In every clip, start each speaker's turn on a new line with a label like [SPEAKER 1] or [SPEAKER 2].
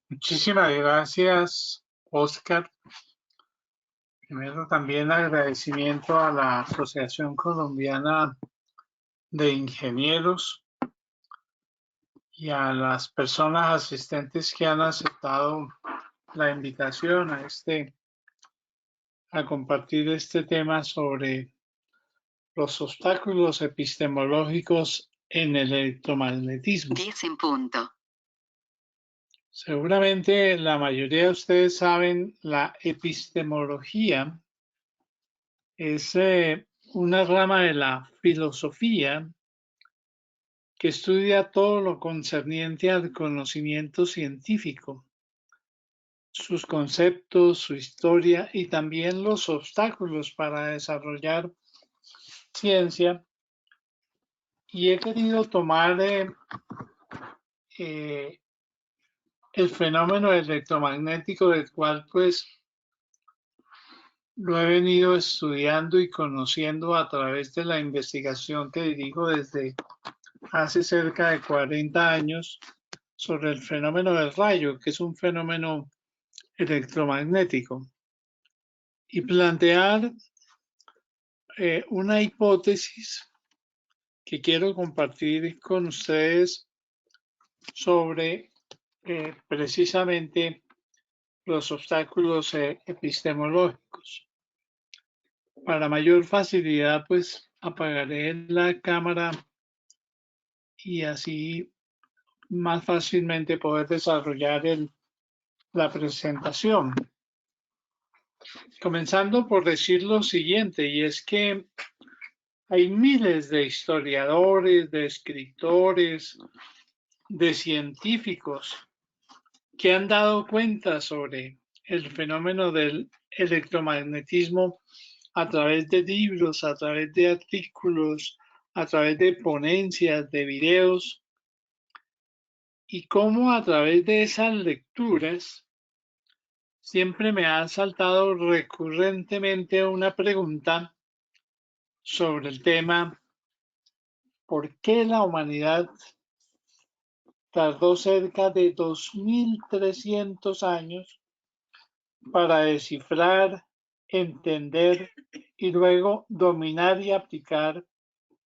[SPEAKER 1] Muchísimas gracias, Oscar. Primero también agradecimiento a la Asociación Colombiana de Ingenieros y a las personas asistentes que han aceptado la invitación a compartir este tema sobre los obstáculos epistemológicos en el electromagnetismo.
[SPEAKER 2] 10 en punto.
[SPEAKER 1] Seguramente la mayoría de ustedes saben, la epistemología es una rama de la filosofía que estudia todo lo concerniente al conocimiento científico, sus conceptos, su historia y también los obstáculos para desarrollar ciencia. Y he querido tomar el fenómeno electromagnético, del cual pues lo he venido estudiando y conociendo a través de la investigación que dirijo desde hace cerca de 40 años sobre el fenómeno del rayo, que es un fenómeno electromagnético, y plantear una hipótesis que quiero compartir con ustedes sobre precisamente los obstáculos epistemológicos. Para mayor facilidad, pues apagaré la cámara y así más fácilmente poder desarrollar la presentación. Comenzando por decir lo siguiente, y es que hay miles de historiadores, de escritores, de científicos que han dado cuenta sobre el fenómeno del electromagnetismo a través de libros, a través de artículos, a través de ponencias, de videos, y cómo a través de esas lecturas siempre me ha saltado recurrentemente una pregunta sobre el tema: ¿por qué la humanidad tardó cerca de 2300 años para descifrar, entender y luego dominar y aplicar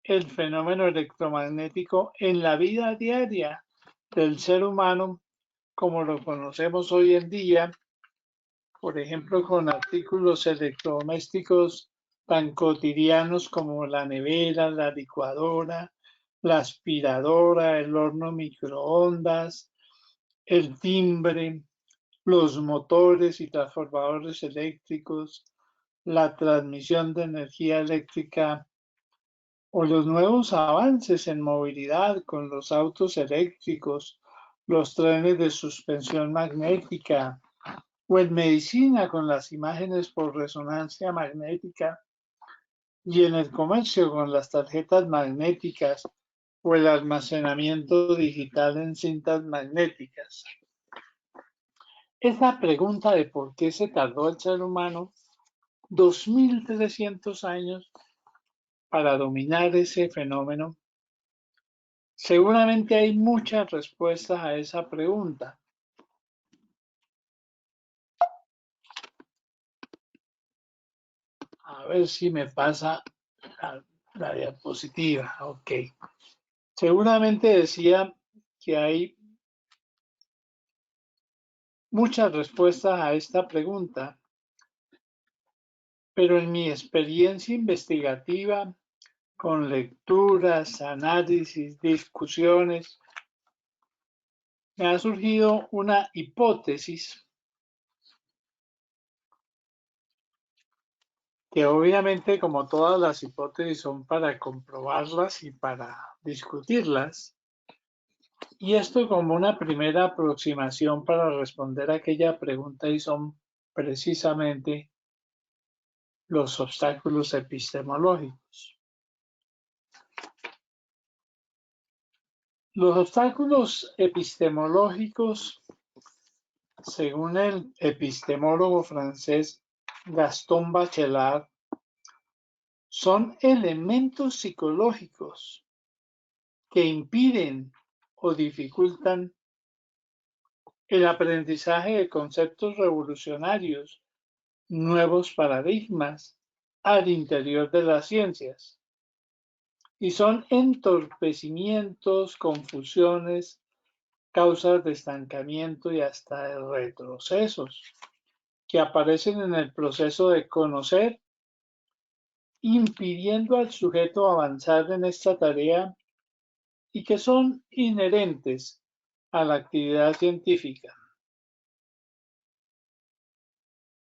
[SPEAKER 1] el fenómeno electromagnético en la vida diaria del ser humano como lo conocemos hoy en día, por ejemplo, con artículos electrodomésticos tan cotidianos como la nevera, la licuadora, la aspiradora, el horno microondas, el timbre, los motores y transformadores eléctricos, la transmisión de energía eléctrica o los nuevos avances en movilidad con los autos eléctricos, los trenes de suspensión magnética o en medicina con las imágenes por resonancia magnética y en el comercio con las tarjetas magnéticas o el almacenamiento digital en cintas magnéticas. Esa pregunta de por qué se tardó el ser humano 2300 años para dominar ese fenómeno, seguramente hay muchas respuestas a esa pregunta. A ver si me pasa la diapositiva. Ok. Seguramente decía que hay muchas respuestas a esta pregunta, pero en mi experiencia investigativa, con lecturas, análisis, discusiones, me ha surgido una hipótesis que obviamente, como todas las hipótesis, son para comprobarlas y para discutirlas. Y esto como una primera aproximación para responder a aquella pregunta, y son precisamente los obstáculos epistemológicos. Los obstáculos epistemológicos, según el epistemólogo francés Gaston Bachelard, son elementos psicológicos que impiden o dificultan el aprendizaje de conceptos revolucionarios, nuevos paradigmas al interior de las ciencias. Y son entorpecimientos, confusiones, causas de estancamiento y hasta de retrocesos que aparecen en el proceso de conocer, impidiendo al sujeto avanzar en esta tarea y que son inherentes a la actividad científica.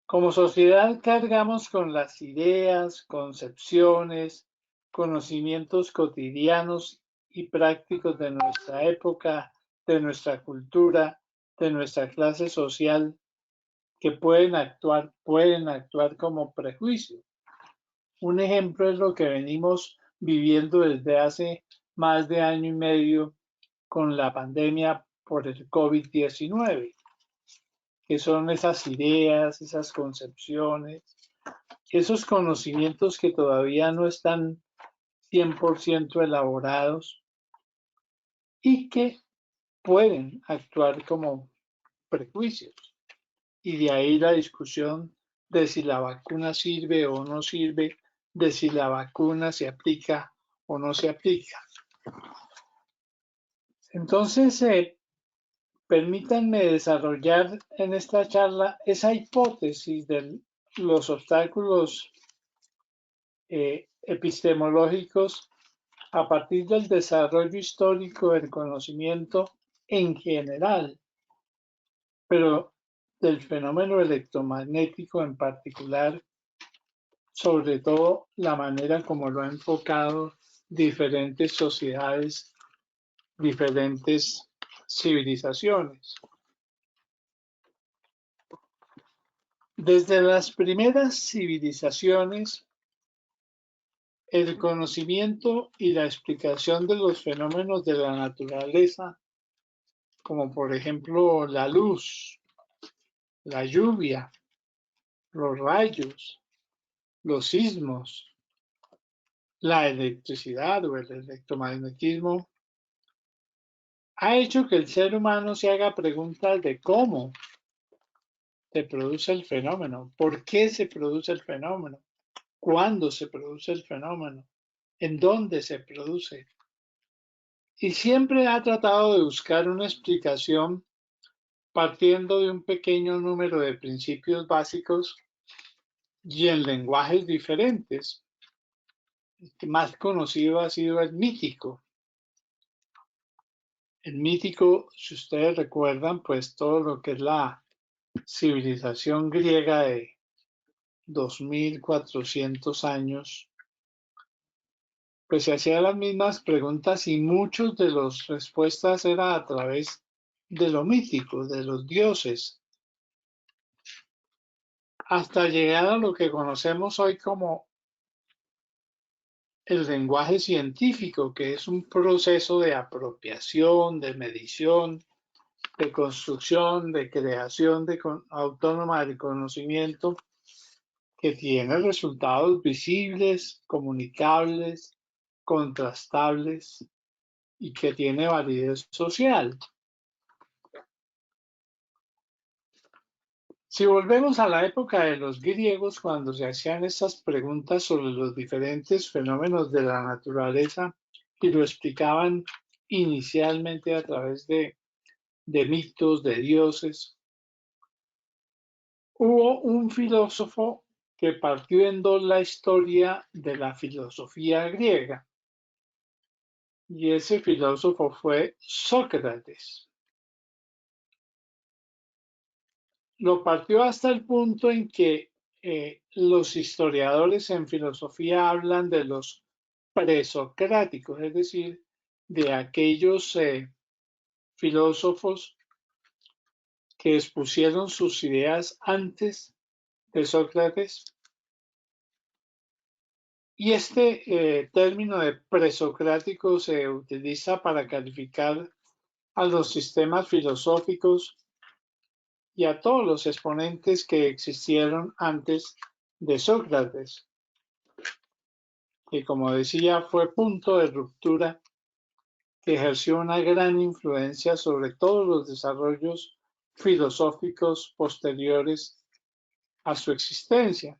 [SPEAKER 1] Como sociedad cargamos con las ideas, concepciones, conocimientos cotidianos y prácticos de nuestra época, de nuestra cultura, de nuestra clase social, que pueden actuar como prejuicio. Un ejemplo es lo que venimos viviendo desde hace más de año y medio con la pandemia por el COVID-19, que son esas ideas, esas concepciones, esos conocimientos que todavía no están 100% elaborados y que pueden actuar como prejuicios. Y de ahí la discusión de si la vacuna sirve o no sirve, de si la vacuna se aplica o no se aplica. Entonces, permítanme desarrollar en esta charla esa hipótesis de los obstáculos epistemológicos a partir del desarrollo histórico del conocimiento en general, pero del fenómeno electromagnético en particular, sobre todo la manera como lo han enfocado diferentes sociedades, diferentes civilizaciones. Desde las primeras civilizaciones, el conocimiento y la explicación de los fenómenos de la naturaleza, como por ejemplo la luz, la lluvia, los rayos, los sismos, la electricidad o el electromagnetismo, ha hecho que el ser humano se haga preguntas de cómo se produce el fenómeno, por qué se produce el fenómeno, cuándo se produce el fenómeno, en dónde se produce. Y siempre ha tratado de buscar una explicación partiendo de un pequeño número de principios básicos y en lenguajes diferentes. El más conocido ha sido el mítico. El mítico, si ustedes recuerdan, pues todo lo que es la civilización griega de 2400 años, pues se hacía las mismas preguntas y muchas de las respuestas eran a través de lo mítico, de los dioses, hasta llegar a lo que conocemos hoy como el lenguaje científico, que es un proceso de apropiación, de medición, de construcción, de creación autónoma del conocimiento, que tiene resultados visibles, comunicables, contrastables y que tiene validez social. Si volvemos a la época de los griegos, cuando se hacían estas preguntas sobre los diferentes fenómenos de la naturaleza y lo explicaban inicialmente a través de mitos, de dioses, hubo un filósofo que partió en dos la historia de la filosofía griega, y ese filósofo fue Sócrates. Lo partió hasta el punto en que los historiadores en filosofía hablan de los presocráticos, es decir, de aquellos filósofos que expusieron sus ideas antes de Sócrates. Y este término de presocrático se utiliza para calificar a los sistemas filosóficos y a todos los exponentes que existieron antes de Sócrates, que como decía fue punto de ruptura que ejerció una gran influencia sobre todos los desarrollos filosóficos posteriores a su existencia.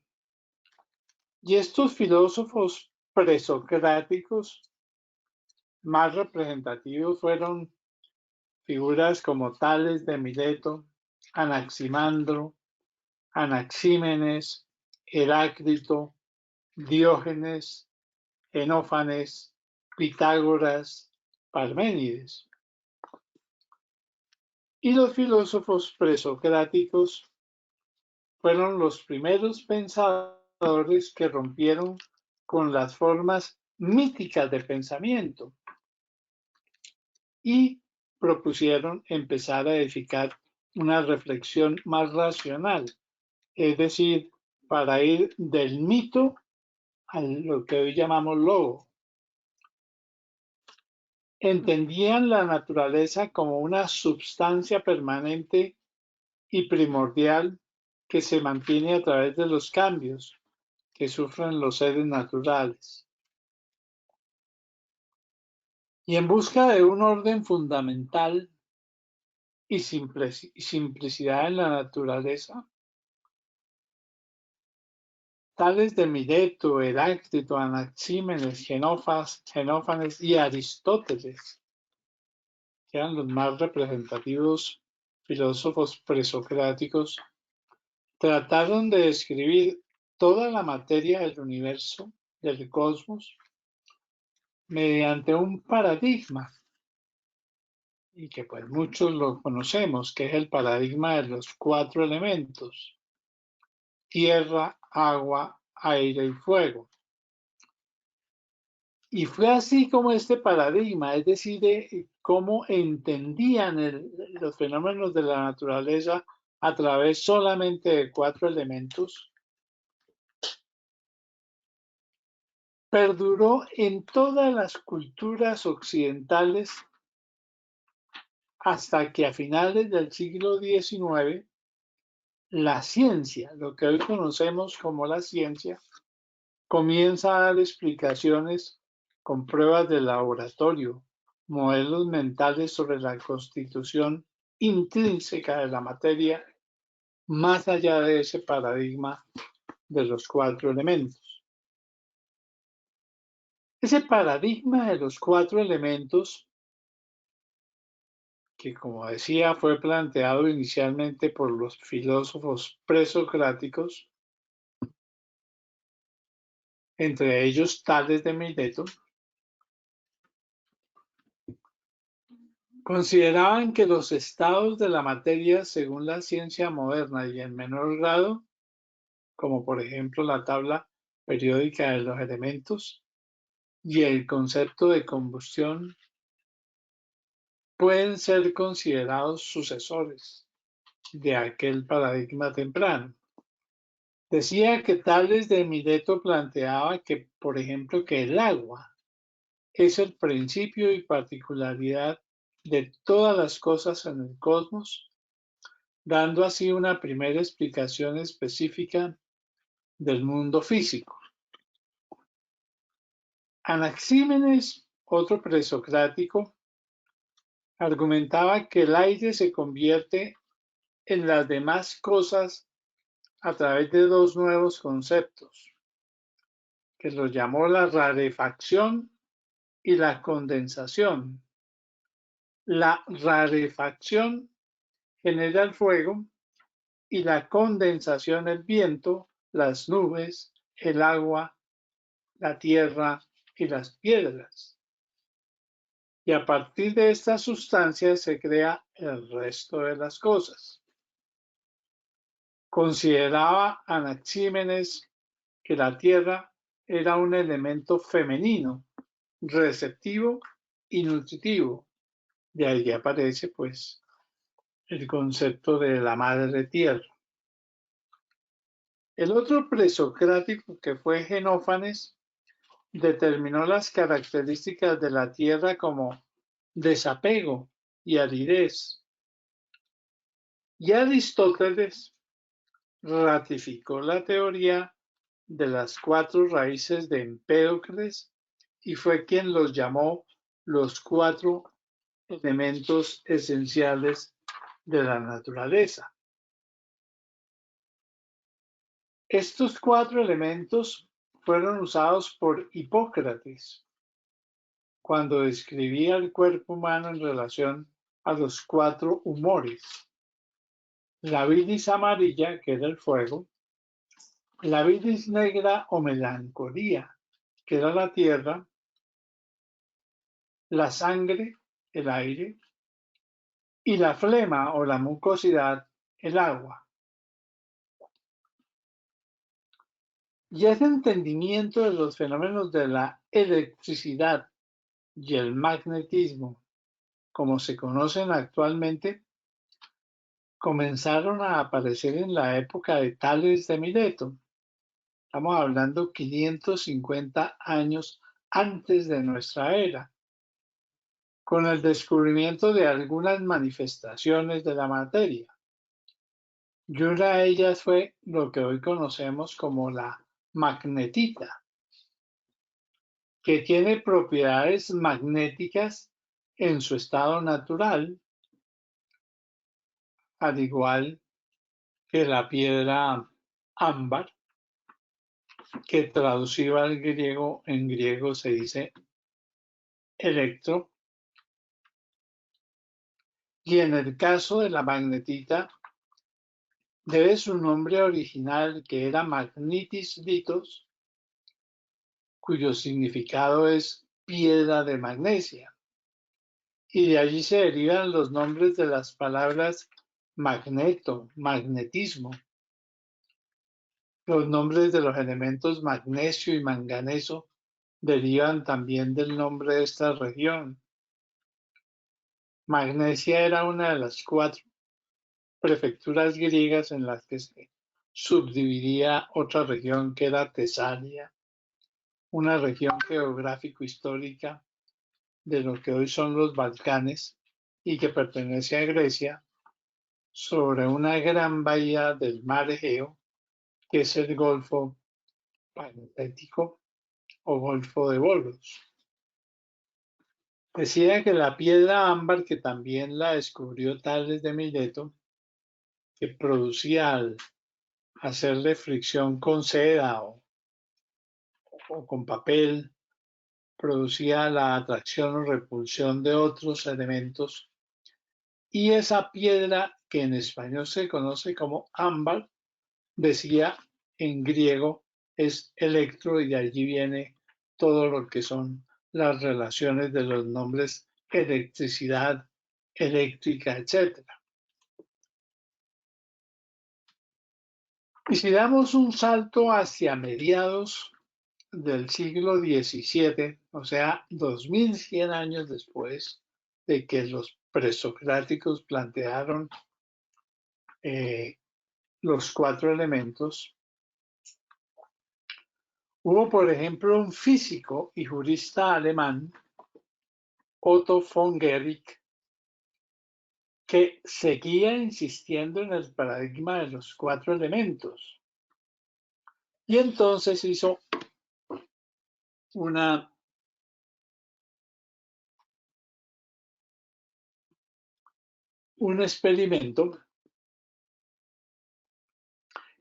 [SPEAKER 1] Y estos filósofos presocráticos más representativos fueron figuras como Tales de Mileto, Anaximandro, Anaxímenes, Heráclito, Diógenes, Xenófanes, Pitágoras, Parménides. Y los filósofos presocráticos fueron los primeros pensadores que rompieron con las formas míticas de pensamiento y propusieron empezar a edificar una reflexión más racional, es decir, para ir del mito a lo que hoy llamamos logo. Entendían la naturaleza como una substancia permanente y primordial que se mantiene a través de los cambios que sufren los seres naturales. Y en busca de un orden fundamental y simplicidad en la naturaleza, Tales de Mileto, Heráclito, Anaxímenes, Xenófanes y Aristóteles, que eran los más representativos filósofos presocráticos, trataron de describir toda la materia del universo, del cosmos, mediante un paradigma, y que pues muchos lo conocemos, que es el paradigma de los 4 elementos: tierra, agua, aire y fuego. Y fue así como este paradigma, es decir, cómo entendían los fenómenos de la naturaleza a través solamente de 4 elementos, perduró en todas las culturas occidentales hasta que a finales del siglo XIX la ciencia, lo que hoy conocemos como la ciencia, comienza a dar explicaciones con pruebas de laboratorio, modelos mentales sobre la constitución intrínseca de la materia, más allá de ese paradigma de los 4 elementos. Ese paradigma de los 4 elementos, que como decía fue planteado inicialmente por los filósofos presocráticos, entre ellos Tales de Mileto, consideraban que los estados de la materia, según la ciencia moderna y en menor grado, como por ejemplo la tabla periódica de los elementos y el concepto de combustión, pueden ser considerados sucesores de aquel paradigma temprano. Decía que Tales de Mileto planteaba que, por ejemplo, que el agua es el principio y particularidad de todas las cosas en el cosmos, dando así una primera explicación específica del mundo físico. Anaxímenes, otro presocrático, argumentaba que el aire se convierte en las demás cosas a través de 2 nuevos conceptos, que los llamó la rarefacción y la condensación. La rarefacción genera el fuego y la condensación el viento, las nubes, el agua, la tierra y las piedras. Y a partir de estas sustancias se crea el resto de las cosas. Consideraba Anaxímenes que la tierra era un elemento femenino, receptivo y nutritivo. De ahí aparece pues el concepto de la madre tierra. El otro presocrático, que fue Xenófanes, determinó las características de la tierra como desapego y aridez. Y Aristóteles ratificó la teoría de las 4 raíces de Empédocles y fue quien los llamó los 4 elementos esenciales de la naturaleza. Estos 4 elementos fueron usados por Hipócrates cuando describía el cuerpo humano en relación a los 4 humores: la bilis amarilla, que era el fuego; la bilis negra o melancolía, que era la tierra; la sangre, el aire; y la flema o la mucosidad, el agua. Y ese entendimiento de los fenómenos de la electricidad y el magnetismo, como se conocen actualmente, comenzaron a aparecer en la época de Tales de Mileto. Estamos hablando 550 años antes de nuestra era, con el descubrimiento de algunas manifestaciones de la materia. Y una de ellas fue lo que hoy conocemos como la magnetita, que tiene propiedades magnéticas en su estado natural, al igual que la piedra ámbar, que traducido al griego, en griego se dice electro. Y en el caso de la magnetita, debe su nombre original, que era magnetis litos, cuyo significado es piedra de magnesia. Y de allí se derivan los nombres de las palabras magneto, magnetismo. Los nombres de los elementos magnesio y manganeso derivan también del nombre de esta región. Magnesia era una de las 4 prefecturas griegas en las que se subdividía otra región, que era Tesalia, una región geográfico-histórica de lo que hoy son los Balcanes y que pertenece a Grecia, sobre una gran bahía del mar Egeo, que es el Golfo Paréntico o Golfo de Volos. Decía que la piedra ámbar, que también la descubrió Tales de Mileto, que producía al hacerle fricción con seda o con papel, producía la atracción o repulsión de otros elementos, y esa piedra, que en español se conoce como ámbar, decía en griego es electro, y de allí viene todo lo que son las relaciones de los nombres electricidad, eléctrica, etc. Y si damos un salto hacia mediados del siglo XVII, o sea, 2100 años después de que los presocráticos plantearon los 4 elementos, hubo, por ejemplo, un físico y jurista alemán, Otto von Guericke, que seguía insistiendo en el paradigma de los 4 elementos. Y entonces hizo un experimento,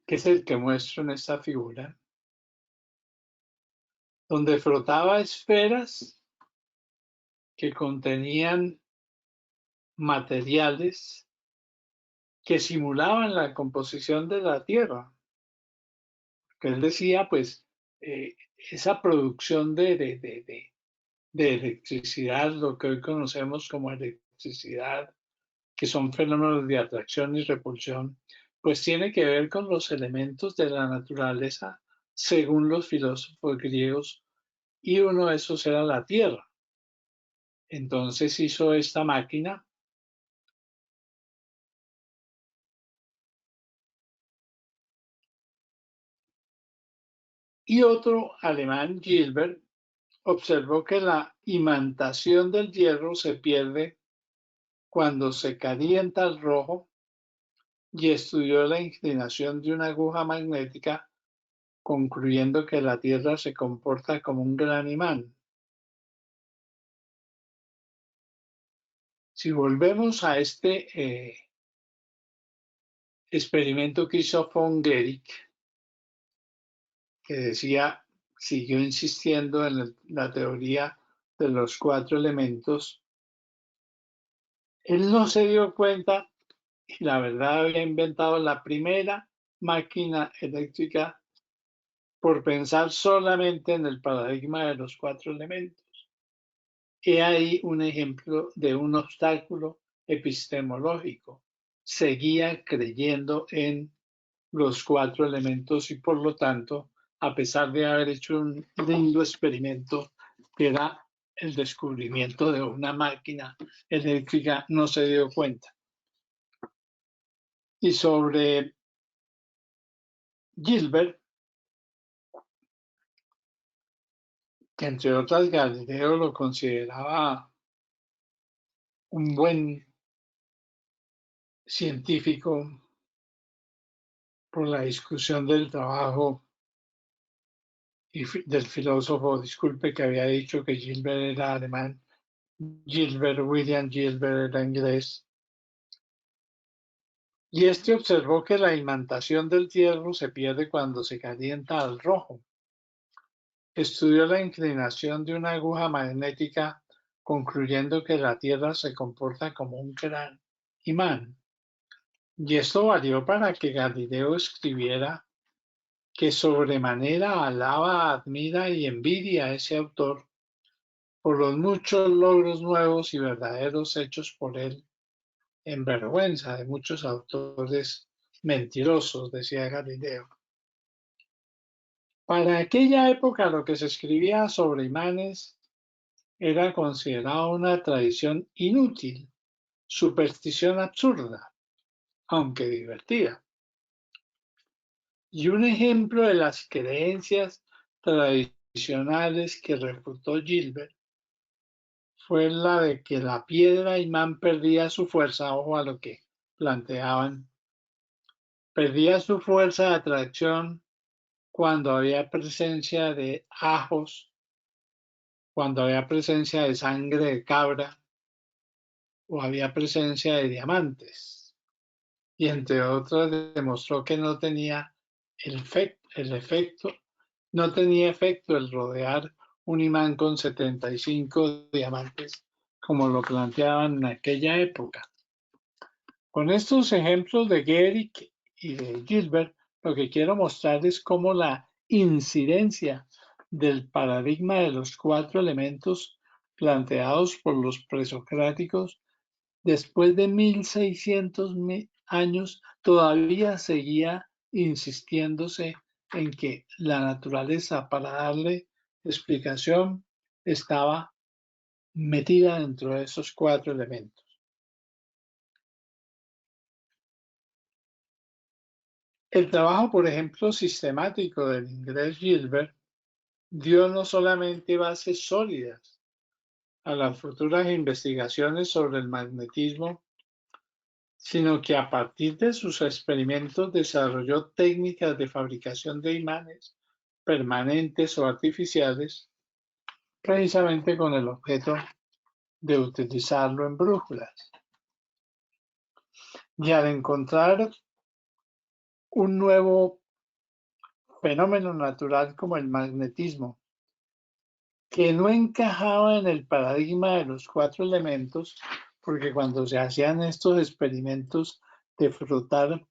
[SPEAKER 1] que es el que muestro en esta figura, donde frotaba esferas que contenían materiales que simulaban la composición de la Tierra. Que él decía, pues, esa producción de electricidad, lo que hoy conocemos como electricidad, que son fenómenos de atracción y repulsión, pues tiene que ver con los elementos de la naturaleza, según los filósofos griegos, y uno de esos era la Tierra. Entonces hizo esta máquina y otro alemán, Gilbert, observó que la imantación del hierro se pierde cuando se calienta el rojo, y estudió la inclinación de una aguja magnética, concluyendo que la Tierra se comporta como un gran imán. Si volvemos a este experimento que hizo von Guericke, que siguió insistiendo en la teoría de los 4 elementos. Él no se dio cuenta y la verdad había inventado la primera máquina eléctrica por pensar solamente en el paradigma de los 4 elementos. He ahí un ejemplo de un obstáculo epistemológico. Seguía creyendo en los 4 elementos y por lo tanto, a pesar de haber hecho un lindo experimento que era el descubrimiento de una máquina eléctrica, no se dio cuenta. Y sobre Gilbert, que entre otras Galileo lo consideraba un buen científico por la discusión del trabajo y del filósofo, disculpe que había dicho que Gilbert era alemán, William Gilbert era inglés, y este observó que la imantación del hierro se pierde cuando se calienta al rojo. Estudió la inclinación de una aguja magnética, concluyendo que la Tierra se comporta como un gran imán. Y esto valió para que Galileo escribiera que sobremanera alaba, admira y envidia a ese autor por los muchos logros nuevos y verdaderos hechos por él, en vergüenza de muchos autores mentirosos, decía Galileo. Para aquella época lo que se escribía sobre imanes era considerado una tradición inútil, superstición absurda, aunque divertida. Y un ejemplo de las creencias tradicionales que refutó Gilbert fue la de que la piedra imán perdía su fuerza, ojo a lo que planteaban, perdía su fuerza de atracción cuando había presencia de ajos, cuando había presencia de sangre de cabra o había presencia de diamantes. Y entre otras demostró que no tenía no tenía efecto el rodear un imán con 75 diamantes, como lo planteaban en aquella época. Con estos ejemplos de Guericke y de Gilbert, lo que quiero mostrar es cómo la incidencia del paradigma de los 4 elementos planteados por los presocráticos después de 1600 años todavía seguía insistiéndose en que la naturaleza para darle explicación estaba metida dentro de esos 4 elementos. El trabajo, por ejemplo, sistemático del inglés Gilbert dio no solamente bases sólidas a las futuras investigaciones sobre el magnetismo, sino que a partir de sus experimentos desarrolló técnicas de fabricación de imanes permanentes o artificiales, precisamente con el objeto de utilizarlo en brújulas. Y al encontrar un nuevo fenómeno natural como el magnetismo, que no encajaba en el paradigma de los 4 elementos, porque cuando se hacían estos experimentos de frotar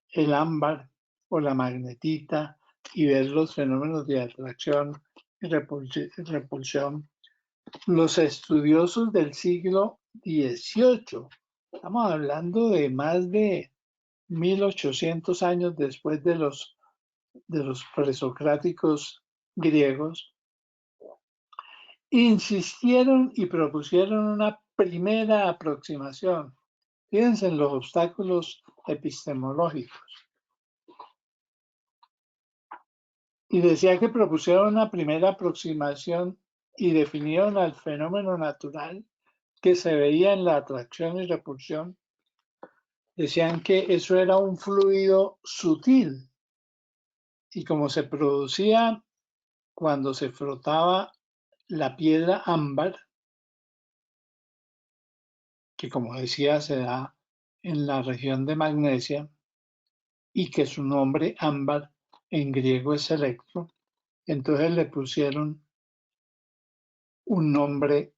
[SPEAKER 1] el ámbar o la magnetita y ver los fenómenos de atracción y repulsión, los estudiosos del siglo XVIII, estamos hablando de más de 1800 años después de los presocráticos griegos, insistieron y propusieron una primera aproximación. Fíjense en los obstáculos epistemológicos. Y decía que propusieron una primera aproximación y definieron al fenómeno natural que se veía en la atracción y repulsión. Decían que eso era un fluido sutil y como se producía cuando se frotaba la piedra ámbar, que como decía se da en la región de Magnesia, y que su nombre ámbar en griego es electro, entonces le pusieron un nombre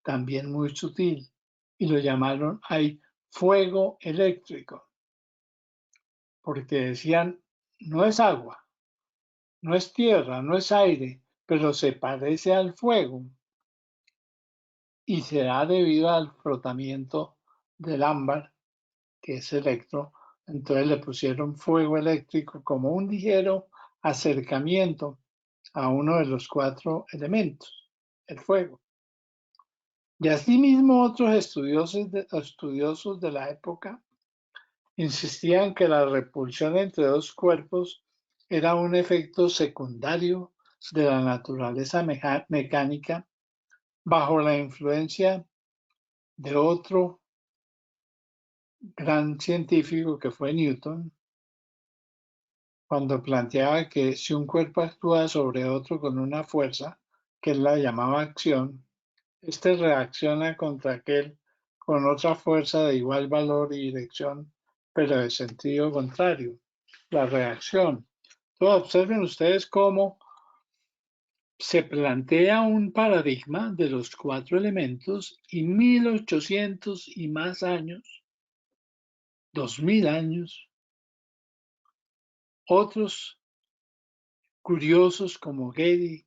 [SPEAKER 1] también muy sutil y lo llamaron ahí fuego eléctrico, porque decían, no es agua, no es tierra, no es aire, pero se parece al fuego y se da debido al frotamiento del ámbar, que es electro, entonces le pusieron fuego eléctrico como un ligero acercamiento a uno de los cuatro elementos, el fuego. Y asimismo otros estudiosos de la época insistían que la repulsión entre dos cuerpos era un efecto secundario de la naturaleza mecánica bajo la influencia de otro gran científico que fue Newton, cuando planteaba que si un cuerpo actúa sobre otro con una fuerza, que él la llamaba acción, este reacciona contra aquel con otra fuerza de igual valor y dirección, pero de sentido contrario, la reacción. Entonces, observen ustedes cómo se plantea un paradigma de los cuatro elementos y 1800 y más años, 2000 años, otros curiosos como Getty,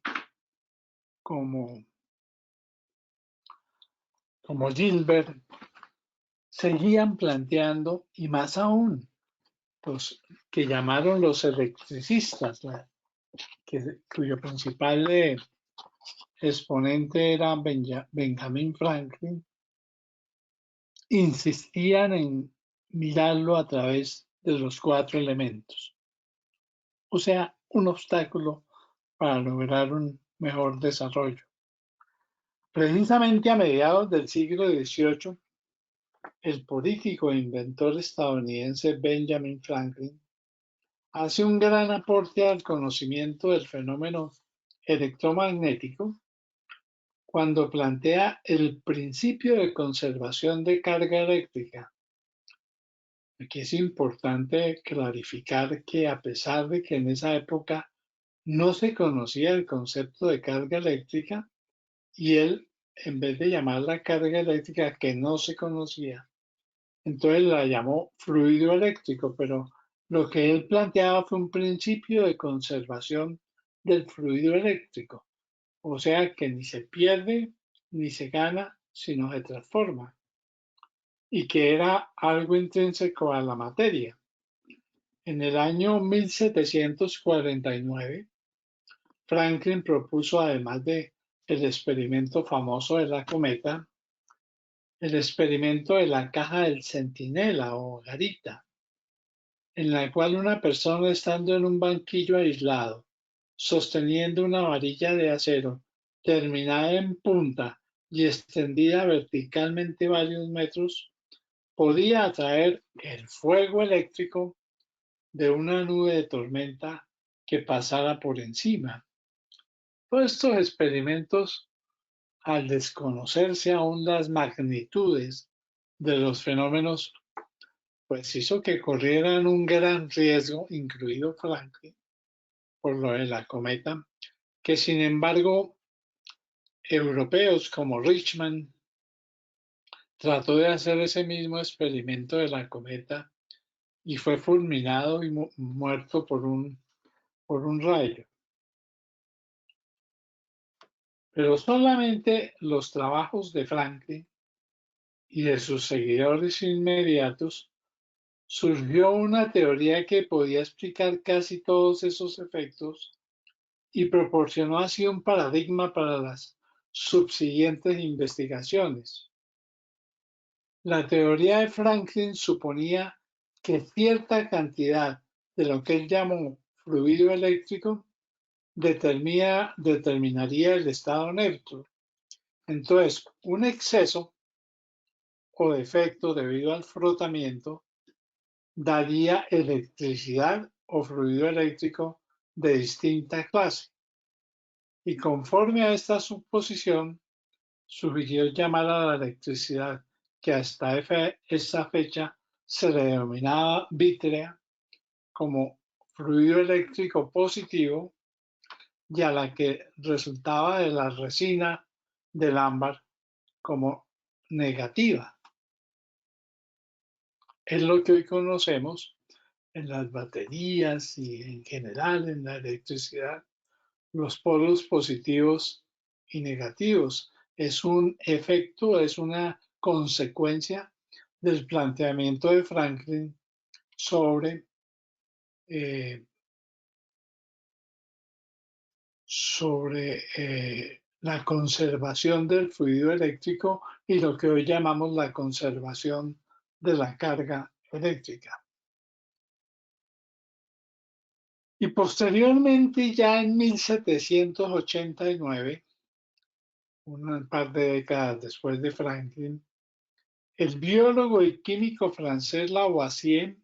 [SPEAKER 1] como, como Gilbert, seguían planteando, y más aún, los que llamaron los electricistas, cuyo principal exponente era Benjamin Franklin, insistían en mirarlo a través de los cuatro elementos. O sea, un obstáculo para lograr un mejor desarrollo. Precisamente a mediados del siglo XVIII, el político e inventor estadounidense Benjamin Franklin hace un gran aporte al conocimiento del fenómeno electromagnético cuando plantea el principio de conservación de carga eléctrica. Aquí es importante clarificar que a pesar de que en esa época no se conocía el concepto de carga eléctrica, y él, en vez de llamarla carga eléctrica que no se conocía, entonces la llamó fluido eléctrico, pero lo que él planteaba fue un principio de conservación del fluido eléctrico, o sea que ni se pierde ni se gana, sino se transforma, y que era algo intrínseco a la materia. En el año 1749, Franklin propuso, además de el experimento famoso de la cometa, el experimento de la caja del centinela o garita, en la cual una persona estando en un banquillo aislado, sosteniendo una varilla de acero terminada en punta y extendida verticalmente varios metros, podía atraer el fuego eléctrico de una nube de tormenta que pasara por encima. Todos estos experimentos, al desconocerse aún las magnitudes de los fenómenos, pues hizo que corrieran un gran riesgo, incluido Franklin, por lo de la cometa, que sin embargo europeos como Richman trató de hacer ese mismo experimento de la cometa y fue fulminado y muerto por un rayo. Pero solamente los trabajos de Franklin y de sus seguidores inmediatos surgió una teoría que podía explicar casi todos esos efectos y proporcionó así un paradigma para las subsiguientes investigaciones. La teoría de Franklin suponía que cierta cantidad de lo que él llamó fluido eléctrico determinaría el estado neutro. Entonces, un exceso o defecto debido al frotamiento daría electricidad o fluido eléctrico de distinta clase. Y conforme a esta suposición, sugirió llamar a la electricidad, que hasta esa fecha se le denominaba vítrea, como fluido eléctrico positivo y a la que resultaba de la resina del ámbar como negativa. Es lo que hoy conocemos en las baterías y en general en la electricidad, los polos positivos y negativos. Es un efecto, es una consecuencia del planteamiento de Franklin sobre, eh, la conservación del fluido eléctrico y lo que hoy llamamos la conservación de la carga eléctrica. Y posteriormente, ya en 1789, un par de décadas después de Franklin, el biólogo y químico francés Lavoisier,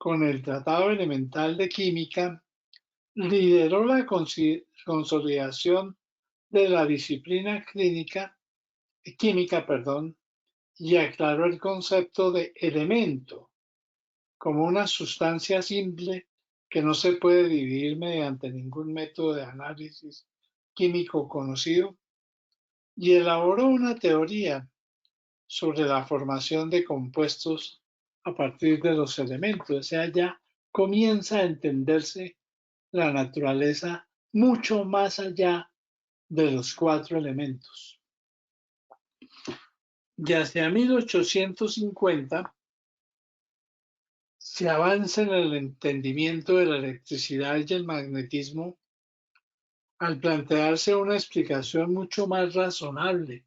[SPEAKER 1] con el Tratado Elemental de Química, lideró la consolidación de la disciplina química, y aclaró el concepto de elemento como una sustancia simple que no se puede dividir mediante ningún método de análisis químico conocido, y elaboró una teoría sobre la formación de compuestos a partir de los elementos. O sea, ya comienza a entenderse la naturaleza mucho más allá de los cuatro elementos. Y hacia 1850 se avanza en el entendimiento de la electricidad y el magnetismo al plantearse una explicación mucho más razonable,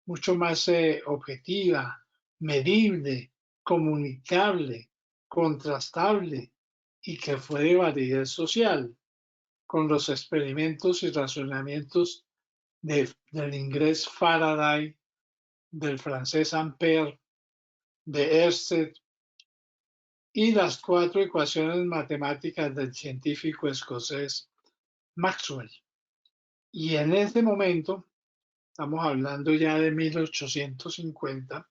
[SPEAKER 1] mucho más objetiva, medible, comunicable, contrastable y que fue de validez social, con los experimentos y razonamientos del inglés Faraday, del francés Ampère, de Ørsted y las cuatro ecuaciones matemáticas del científico escocés Maxwell. Y en ese momento, estamos hablando ya de 1850,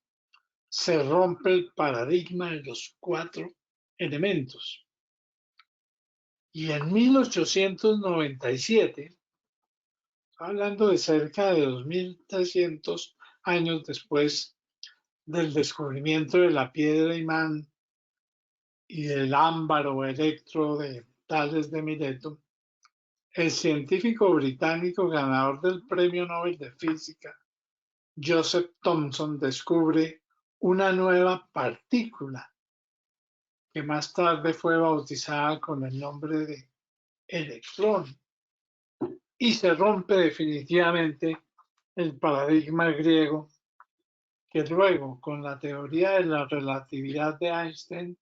[SPEAKER 1] se rompe el paradigma de los cuatro elementos. Y en 1897, hablando de cerca de 2300 años después del descubrimiento de la piedra imán y del ámbar o electro de Tales de Mileto, el científico británico ganador del Premio Nobel de Física, Joseph Thomson, descubre una nueva partícula que más tarde fue bautizada con el nombre de electrón, y se rompe definitivamente el paradigma griego que luego, con la teoría de la relatividad de Einstein,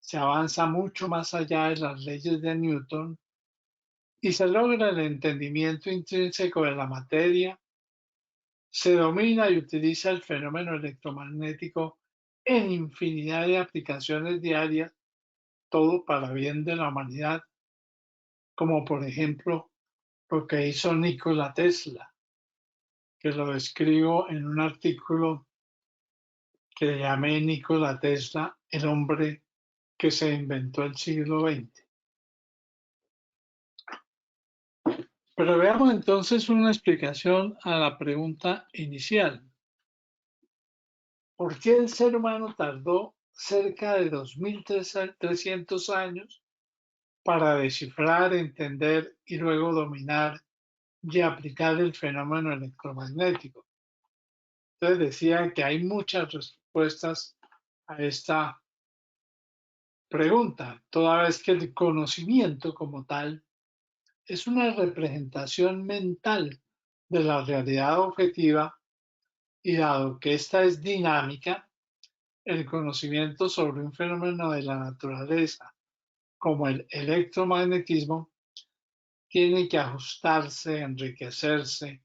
[SPEAKER 1] se avanza mucho más allá de las leyes de Newton y se logra el entendimiento intrínseco de la materia, se domina y utiliza el fenómeno electromagnético en infinidad de aplicaciones diarias, todo para bien de la humanidad, como por ejemplo lo que hizo Nikola Tesla, que lo describo en un artículo que llamé Nikola Tesla, el hombre que se inventó el siglo XX. Pero veamos entonces una explicación a la pregunta inicial. ¿Por qué el ser humano tardó cerca de 2300 años para descifrar, entender y luego dominar y aplicar el fenómeno electromagnético? Entonces decía que hay muchas respuestas a esta pregunta, toda vez que el conocimiento como tal es una representación mental de la realidad objetiva y dado que esta es dinámica, el conocimiento sobre un fenómeno de la naturaleza como el electromagnetismo tiene que ajustarse, enriquecerse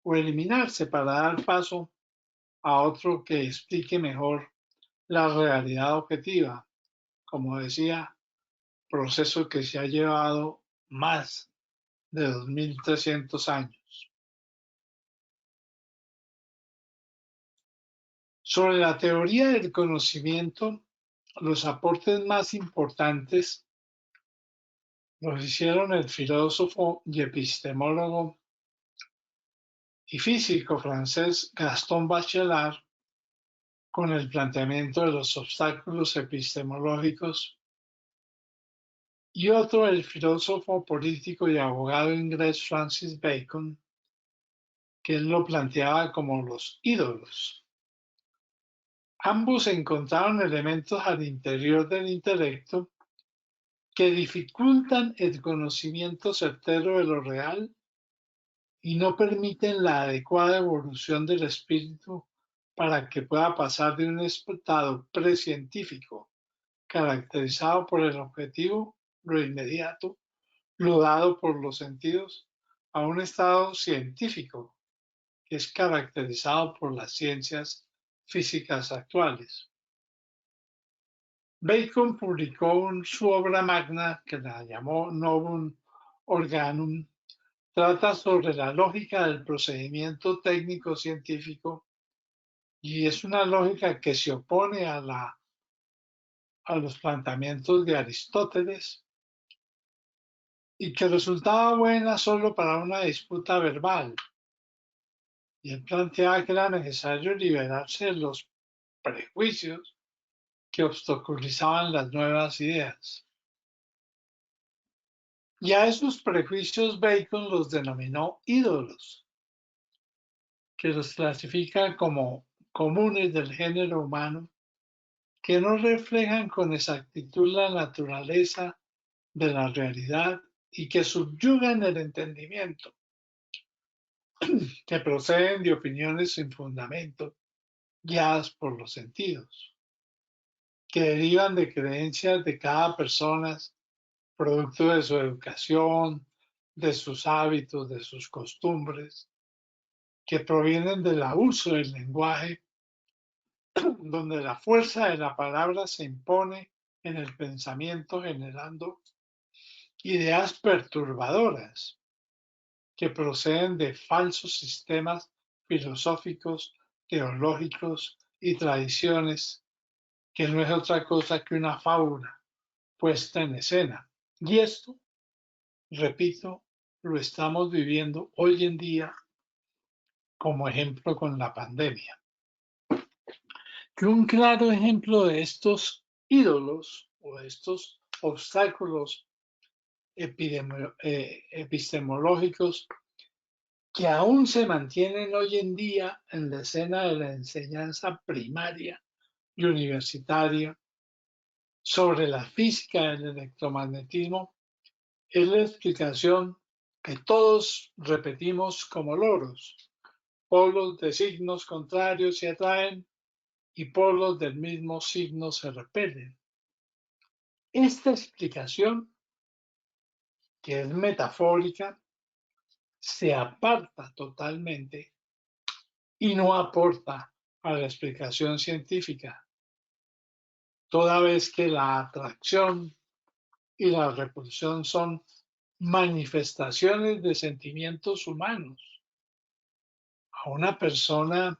[SPEAKER 1] o eliminarse para dar paso a otro que explique mejor la realidad objetiva. Como decía, proceso que se ha llevado más de 2300 años. Sobre la teoría del conocimiento, los aportes más importantes Los hicieron el filósofo y epistemólogo y físico francés Gaston Bachelard con el planteamiento de los obstáculos epistemológicos y otro el filósofo político y abogado inglés Francis Bacon, que él lo planteaba como los ídolos. Ambos encontraron elementos al interior del intelecto que dificultan el conocimiento certero de lo real y no permiten la adecuada evolución del espíritu para que pueda pasar de un estado precientífico caracterizado por el objetivo, lo inmediato, lo dado por los sentidos, a un estado científico que es caracterizado por las ciencias físicas actuales. Bacon publicó su obra magna, que la llamó Novum Organum, trata sobre la lógica del procedimiento técnico científico y es una lógica que se opone a los planteamientos de Aristóteles y que resultaba buena solo para una disputa verbal. Y él planteaba que era necesario liberarse de los prejuicios que obstaculizaban las nuevas ideas. Y a esos prejuicios Bacon los denominó ídolos, que los clasifica como comunes del género humano, que no reflejan con exactitud la naturaleza de la realidad y que subyugan el entendimiento, que proceden de opiniones sin fundamento, guiadas por los sentidos, que derivan de creencias de cada persona, producto de su educación, de sus hábitos, de sus costumbres, que provienen del abuso del lenguaje, donde la fuerza de la palabra se impone en el pensamiento generando ideas perturbadoras que proceden de falsos sistemas filosóficos, teológicos y tradiciones, que no es otra cosa que una fábula puesta en escena. Y esto, repito, lo estamos viviendo hoy en día como ejemplo con la pandemia. Que un claro ejemplo de estos ídolos o de estos obstáculos epistemológicos que aún se mantienen hoy en día en la escena de la enseñanza primaria y universitaria sobre la física del electromagnetismo es la explicación que todos repetimos como loros. Polos de signos contrarios se atraen y polos del mismo signo se repelen. Esta explicación, que es metafórica, se aparta totalmente y no aporta a la explicación científica, toda vez que la atracción y la repulsión son manifestaciones de sentimientos humanos. A una persona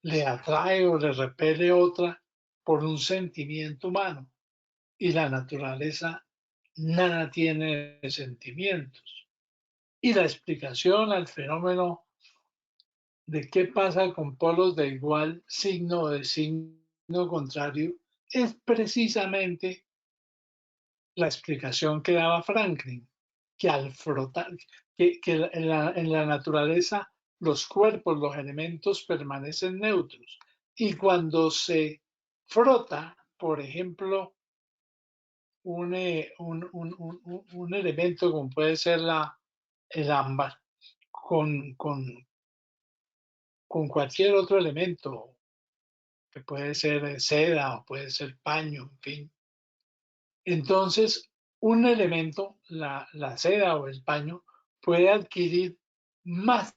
[SPEAKER 1] le atrae o le repele otra por un sentimiento humano y la naturaleza nada tiene de sentimientos. Y la explicación al fenómeno de qué pasa con polos de igual signo o de signo contrario es precisamente la explicación que daba Franklin, que al frotar, que en la naturaleza los cuerpos, los elementos permanecen neutros y cuando se frota, por ejemplo, un elemento como puede ser el ámbar con, con, con cualquier otro elemento, que puede ser seda o puede ser paño, en fin. Entonces, un elemento, la seda o el paño, puede adquirir más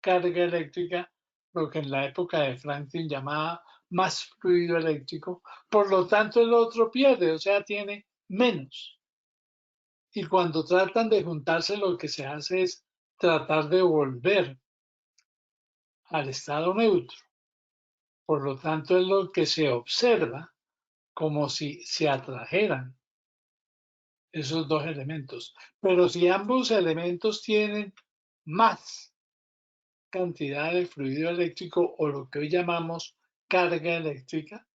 [SPEAKER 1] carga eléctrica, lo que en la época de Franklin llamaba más fluido eléctrico, por lo tanto el otro pierde, o sea, tiene menos. Y cuando tratan de juntarse, lo que se hace es tratar de volver al estado neutro. Por lo tanto, es lo que se observa como si se atrajeran. esos dos elementos. Pero si ambos elementos tienen más cantidad de fluido eléctrico o lo que hoy llamamos carga eléctrica,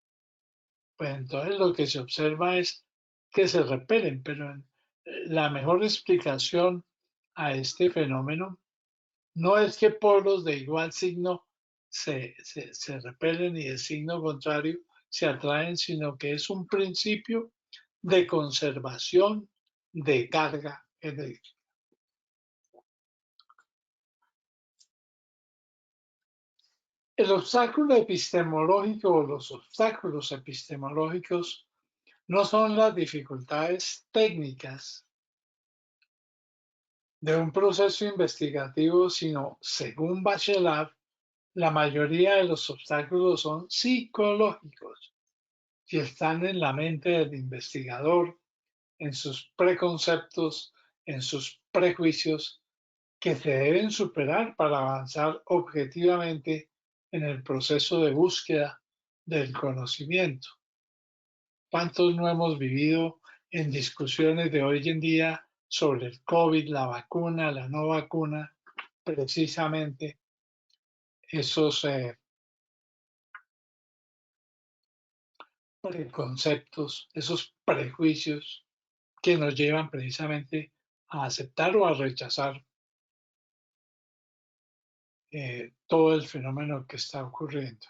[SPEAKER 1] pues entonces lo que se observa es que se repelen, pero la mejor explicación a este fenómeno no es que polos de igual signo se repelen y el signo contrario se atraen, sino que es un principio de conservación de carga eléctrica. El obstáculo epistemológico o los obstáculos epistemológicos no son las dificultades técnicas de un proceso investigativo, sino, según Bachelard, la mayoría de los obstáculos son psicológicos y están en la mente del investigador, en sus preconceptos, en sus prejuicios, que se deben superar para avanzar objetivamente en el proceso de búsqueda del conocimiento. ¿Cuántos no hemos vivido en discusiones de hoy en día sobre el COVID, la vacuna, la no vacuna, precisamente esos preconceptos, esos prejuicios que nos llevan precisamente a aceptar o a rechazar todo el fenómeno que está ocurriendo?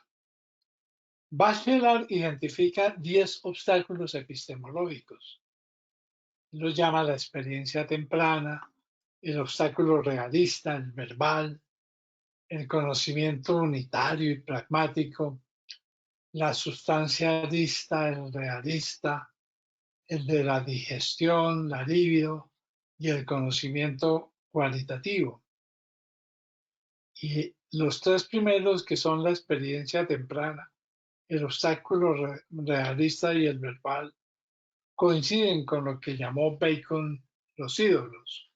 [SPEAKER 1] Bachelard identifica 10 obstáculos epistemológicos. Los llama la experiencia temprana, el obstáculo realista, el verbal, el conocimiento unitario y pragmático, la sustancialista, el realista, el de la digestión, la libido y el conocimiento cualitativo. Y los tres primeros, que son la experiencia temprana, el obstáculo realista y el verbal, coinciden con lo que llamó Bacon los ídolos.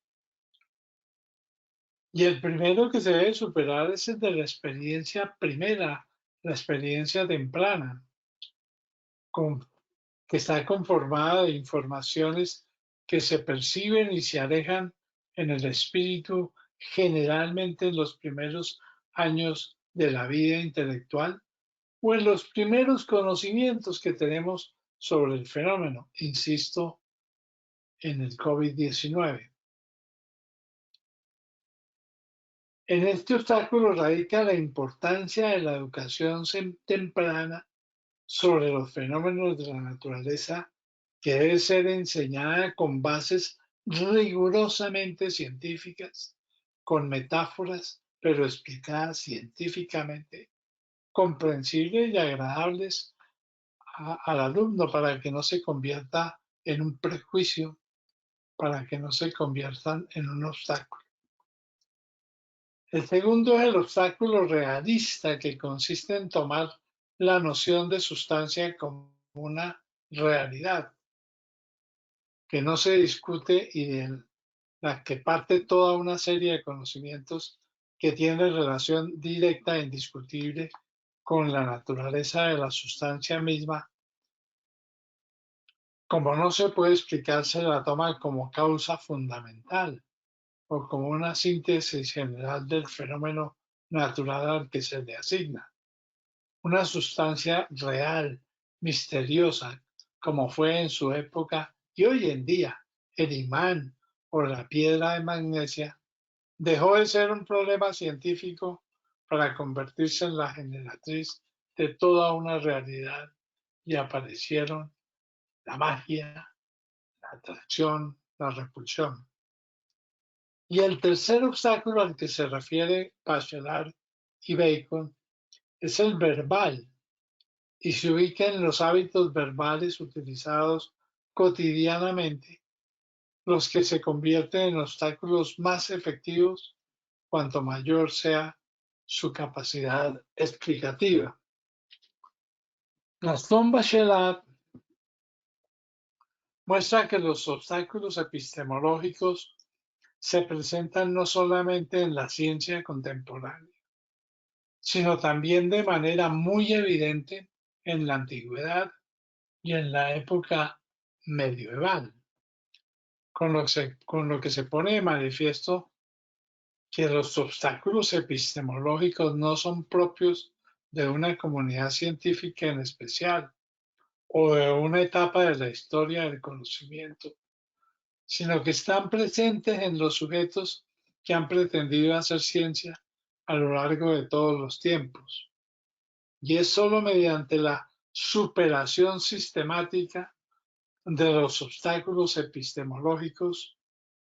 [SPEAKER 1] Y el primero que se debe superar es el de la experiencia primera, la experiencia temprana, que está conformada de informaciones que se perciben y se alejan en el espíritu generalmente en los primeros años de la vida intelectual o en los primeros conocimientos que tenemos sobre el fenómeno, insisto, en el COVID-19. En este obstáculo radica la importancia de la educación temprana sobre los fenómenos de la naturaleza, que debe ser enseñada con bases rigurosamente científicas, con metáforas, pero explicadas científicamente, comprensibles y agradables al alumno para que no se convierta en un prejuicio, para que no se conviertan en un obstáculo. El segundo es el obstáculo realista, que consiste en tomar la noción de sustancia como una realidad, que no se discute y de la que parte toda una serie de conocimientos que tienen relación directa e indiscutible con la naturaleza de la sustancia misma. Como no se puede explicar, se la toma como causa fundamental o como una síntesis general del fenómeno natural al que se le asigna. Una sustancia real, misteriosa, como fue en su época y hoy en día el imán o la piedra de magnesia, dejó de ser un problema científico para convertirse en la generatriz de toda una realidad y aparecieron la magia, la atracción, la repulsión. Y el tercer obstáculo al que se refiere Bachelard y Bacon es el verbal, y se ubica en los hábitos verbales utilizados cotidianamente, los que se convierten en obstáculos más efectivos cuanto mayor sea su capacidad explicativa. Gaston Bachelard muestra que los obstáculos epistemológicos se presentan no solamente en la ciencia contemporánea, sino también de manera muy evidente en la antigüedad y en la época medieval. con lo que se pone de manifiesto que los obstáculos epistemológicos no son propios de una comunidad científica en especial o de una etapa de la historia del conocimiento, sino que están presentes en los sujetos que han pretendido hacer ciencia a lo largo de todos los tiempos. Y es sólo mediante la superación sistemática de los obstáculos epistemológicos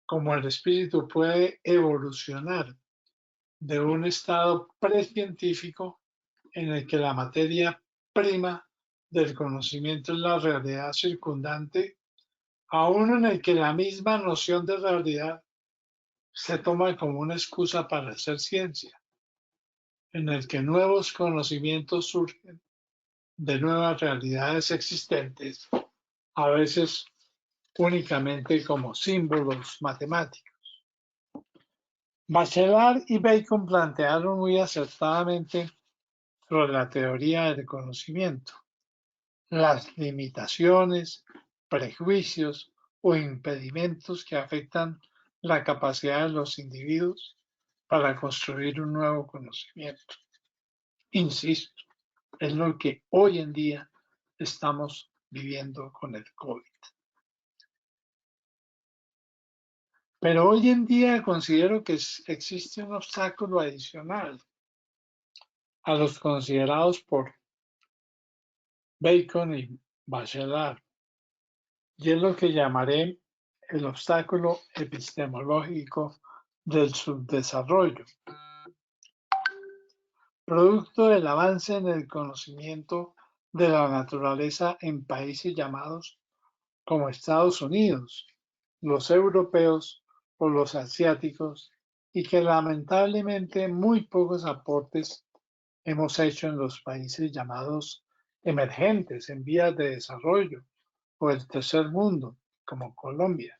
[SPEAKER 1] como el espíritu puede evolucionar de un estado precientífico en el que la materia prima del conocimiento es la realidad circundante a uno en el que la misma noción de realidad se toma como una excusa para hacer ciencia, en el que nuevos conocimientos surgen de nuevas realidades existentes, a veces únicamente como símbolos matemáticos. Bachelard y Bacon plantearon muy acertadamente sobre la teoría del conocimiento, las limitaciones, prejuicios o impedimentos que afectan la capacidad de los individuos para construir un nuevo conocimiento. Insisto, es lo que hoy en día estamos viviendo con el COVID. Pero hoy en día considero que existe un obstáculo adicional a los considerados por Bacon y Bachelard, y es lo que llamaré el obstáculo epistemológico del subdesarrollo, producto del avance en el conocimiento de la naturaleza en países llamados como Estados Unidos, los europeos o los asiáticos, y que lamentablemente muy pocos aportes hemos hecho en los países llamados emergentes, en vías de desarrollo o el tercer mundo, como Colombia,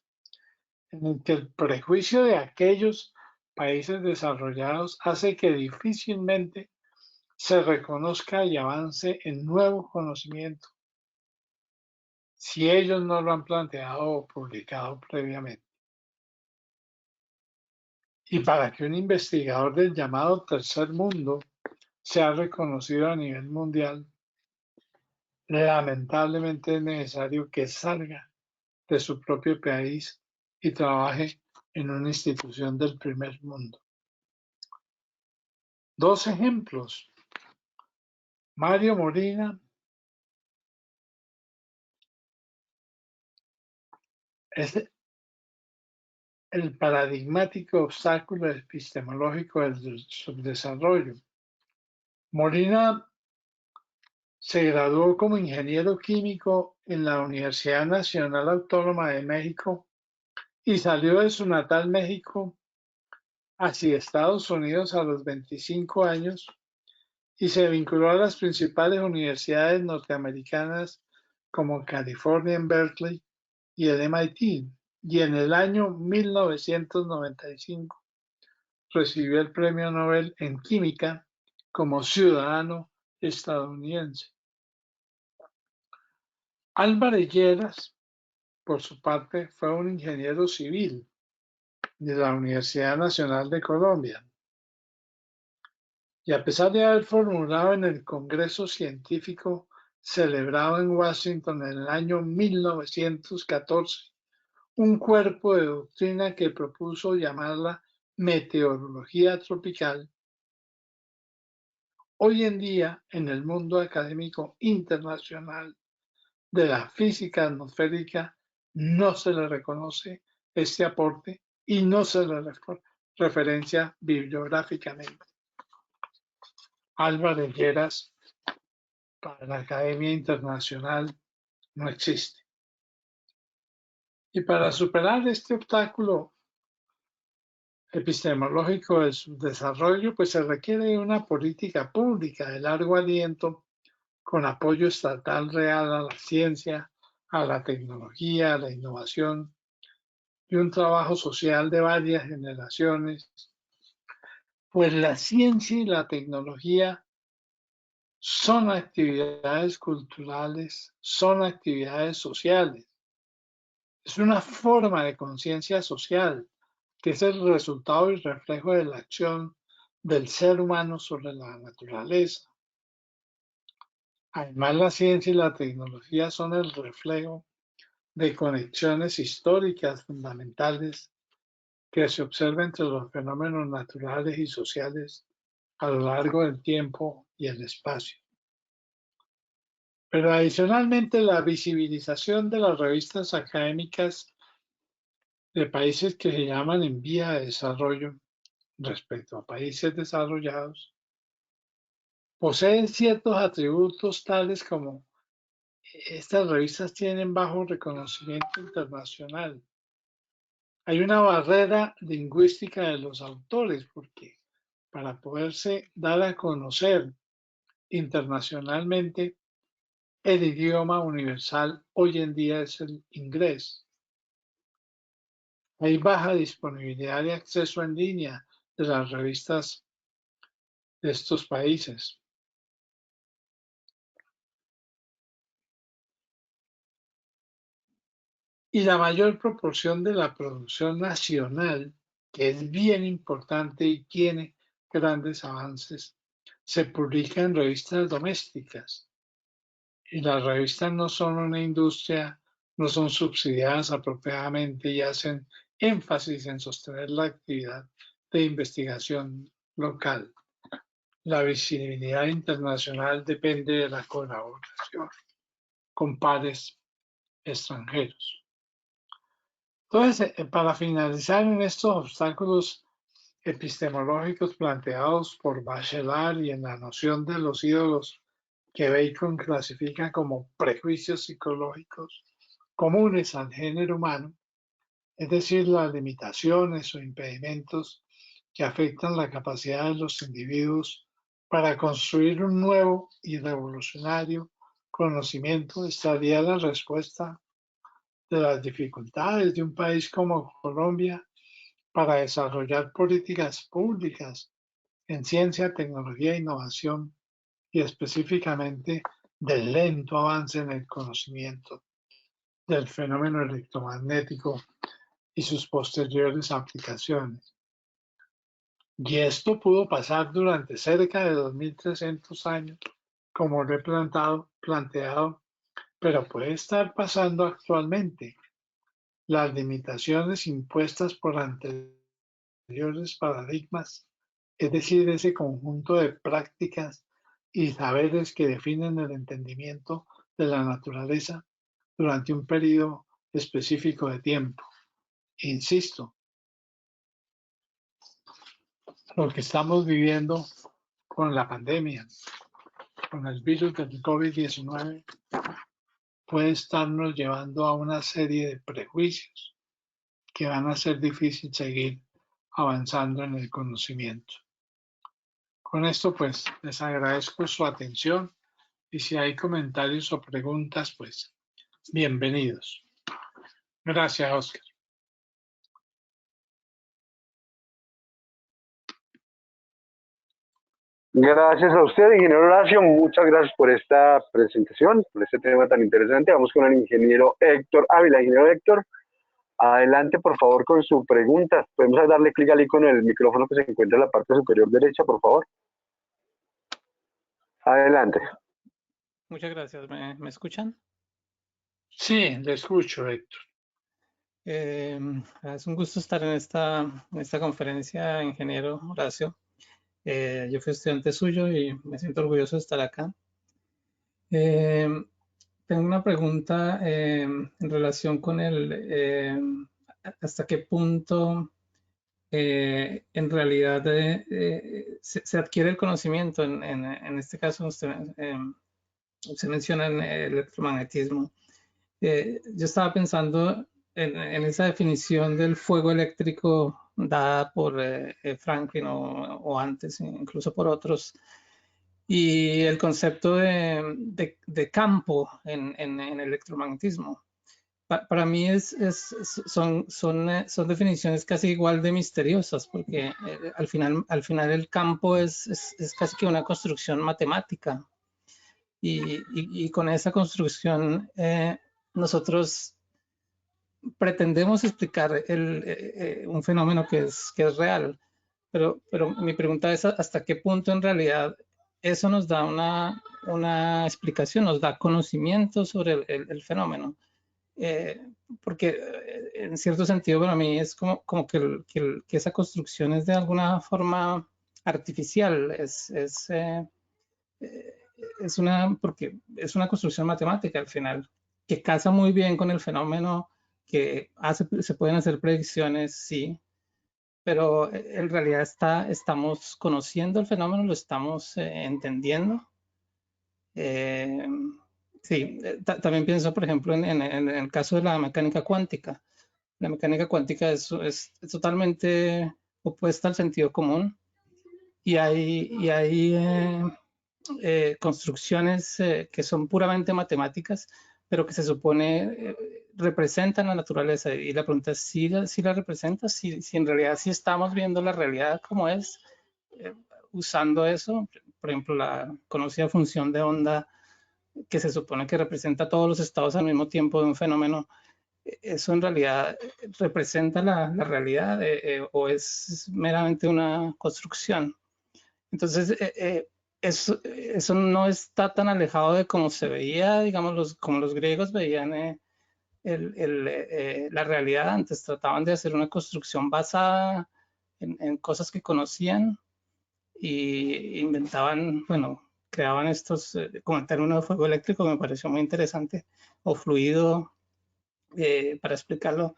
[SPEAKER 1] en el que el prejuicio de aquellos países desarrollados hace que difícilmente se reconozca y avance en nuevo conocimiento si ellos no lo han planteado o publicado previamente. Y para que un investigador del llamado tercer mundo sea reconocido a nivel mundial, lamentablemente es necesario que salga de su propio país y trabaje en una institución del primer mundo. Dos ejemplos. Mario Molina es el paradigmático obstáculo epistemológico del subdesarrollo. Molina se graduó como ingeniero químico en la Universidad Nacional Autónoma de México y salió de su natal México hacia Estados Unidos a los 25 años y se vinculó a las principales universidades norteamericanas como California en Berkeley y el MIT, y en el año 1995 recibió el Premio Nobel en Química como ciudadano estadounidense. Álvarez Lleras, por su parte, fue un ingeniero civil de la Universidad Nacional de Colombia. Y a pesar de haber formulado en el Congreso Científico celebrado en Washington en el año 1914 un cuerpo de doctrina que propuso llamarla meteorología tropical, hoy en día en el mundo académico internacional de la física atmosférica no se le reconoce este aporte y no se le referencia bibliográficamente. Álvarez Lleras para la Academia Internacional no existe. Y para superar este obstáculo epistemológico del subdesarrollo, pues se requiere una política pública de largo aliento con apoyo estatal real a la ciencia, a la tecnología, a la innovación y un trabajo social de varias generaciones, pues la ciencia y la tecnología son actividades culturales, son actividades sociales. Es una forma de conciencia social que es el resultado y reflejo de la acción del ser humano sobre la naturaleza. Además, la ciencia y la tecnología son el reflejo de conexiones históricas fundamentales que se observan entre los fenómenos naturales y sociales a lo largo del tiempo y el espacio. Pero adicionalmente, la visibilización de las revistas académicas de países que se llaman en vía de desarrollo respecto a países desarrollados poseen ciertos atributos tales como estas revistas tienen bajo reconocimiento internacional. Hay una barrera lingüística de los autores porque para poderse dar a conocer internacionalmente, el idioma universal hoy en día es el inglés. Hay baja disponibilidad de acceso en línea de las revistas de estos países. Y la mayor proporción de la producción nacional, que es bien importante y tiene grandes avances, se publica en revistas domésticas. Y las revistas no son una industria, no son subsidiadas apropiadamente y hacen énfasis en sostener la actividad de investigación local. La visibilidad internacional depende de la colaboración con pares extranjeros. Entonces, para finalizar en estos obstáculos epistemológicos planteados por Bachelard y en la noción de los ídolos que Bacon clasifica como prejuicios psicológicos comunes al género humano, es decir, las limitaciones o impedimentos que afectan la capacidad de los individuos para construir un nuevo y revolucionario conocimiento, estaría la respuesta de las dificultades de un país como Colombia para desarrollar políticas públicas en ciencia, tecnología e innovación y específicamente del lento avance en el conocimiento del fenómeno electromagnético y sus posteriores aplicaciones. Y esto pudo pasar durante cerca de 2300 años, como lo he planteado, pero puede estar pasando actualmente. Las limitaciones impuestas por anteriores paradigmas, es decir, ese conjunto de prácticas y saberes que definen el entendimiento de la naturaleza durante un periodo específico de tiempo. Insisto, lo que estamos viviendo con la pandemia, con el virus del COVID-19, puede estarnos llevando a una serie de prejuicios que van a ser difícil seguir avanzando en el conocimiento. Con esto, pues, les agradezco su atención y si hay comentarios o preguntas, pues, bienvenidos. Gracias, Oscar.
[SPEAKER 2] Gracias a usted, ingeniero Horacio. Muchas gracias por esta presentación, por este tema tan interesante. Vamos con el ingeniero Héctor Ávila. Ingeniero Héctor, adelante, por favor, con su pregunta. Podemos darle clic al icono del micrófono que se encuentra en la parte superior derecha, por favor. Adelante.
[SPEAKER 3] Muchas gracias. ¿Me escuchan?
[SPEAKER 1] Sí, le escucho, Héctor.
[SPEAKER 3] Es un gusto estar en esta conferencia, ingeniero Horacio. Yo fui estudiante suyo y me siento orgulloso de estar acá. Tengo una pregunta en relación con hasta qué punto en realidad se adquiere el conocimiento. En este caso, usted menciona el electromagnetismo. Yo estaba pensando en esa definición del fuego eléctrico dada por Franklin o antes, incluso por otros, y el concepto de campo en electromagnetismo. Para mí son definiciones casi igual de misteriosas, porque al final el campo es casi que una construcción matemática. Y con esa construcción nosotros pretendemos explicar un fenómeno que es real, pero mi pregunta es hasta qué punto en realidad eso nos da una explicación, nos da conocimiento sobre el fenómeno. Porque en cierto sentido para mí es como que esa construcción es de alguna forma artificial, porque es una construcción matemática al final, que casa muy bien con el fenómeno, se pueden hacer predicciones, sí, pero en realidad estamos conociendo el fenómeno, lo estamos entendiendo. Eh, sí, también pienso, por ejemplo, en el caso de la mecánica cuántica. La mecánica cuántica es totalmente opuesta al sentido común y hay construcciones que son puramente matemáticas, pero que se supone representan la naturaleza. Y la pregunta es si la representa, si en realidad sí estamos viendo la realidad como es, eh, usando eso. Por ejemplo, la conocida función de onda que se supone que representa todos los estados al mismo tiempo de un fenómeno. ¿Eso en realidad representa la realidad o es meramente una construcción? Entonces, eso no está tan alejado de cómo se veía, digamos, como los griegos veían la realidad antes. Trataban de hacer una construcción basada en cosas que conocían y inventaban, bueno, creaban estos, como el término de fuego eléctrico me pareció muy interesante, o fluido, para explicarlo.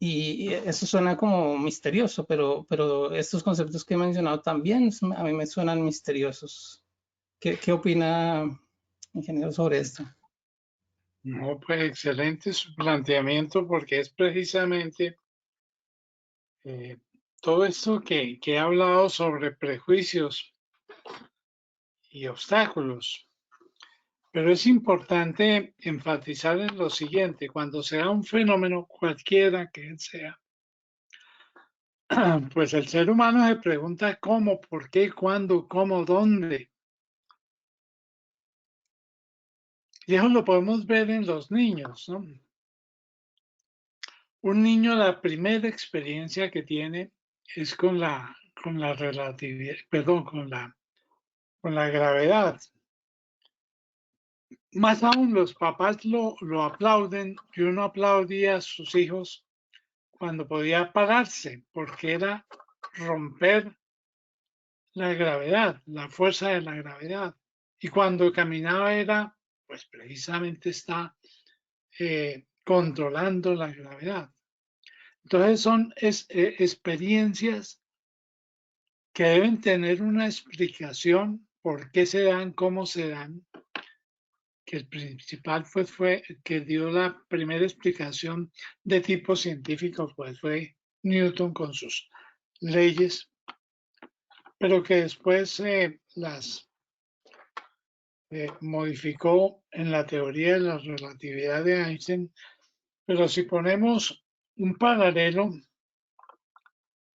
[SPEAKER 3] Y eso suena como misterioso, pero estos conceptos que he mencionado también a mí me suenan misteriosos. ¿Qué opina, ingeniero, sobre esto?
[SPEAKER 1] No, pues excelente su planteamiento porque es precisamente eh, todo esto que he hablado sobre prejuicios y obstáculos. Pero es importante enfatizar en lo siguiente, cuando se da un fenómeno cualquiera que él sea, pues el ser humano se pregunta cómo, por qué, cuándo, cómo, dónde. Y eso lo podemos ver en los niños, ¿no? Un niño, la primera experiencia que tiene es con la relatividad, perdón, con la gravedad. Más aún, los papás lo aplauden y uno aplaudía a sus hijos cuando podía pararse, porque era romper la gravedad, la fuerza de la gravedad. Y cuando caminaba era, pues precisamente está controlando la gravedad. Entonces son experiencias que deben tener una explicación por qué se dan, cómo se dan, que el principal fue que dio la primera explicación de tipo científico, pues fue Newton con sus leyes, pero que después las modificó en la teoría de la relatividad de Einstein. Pero si ponemos un paralelo,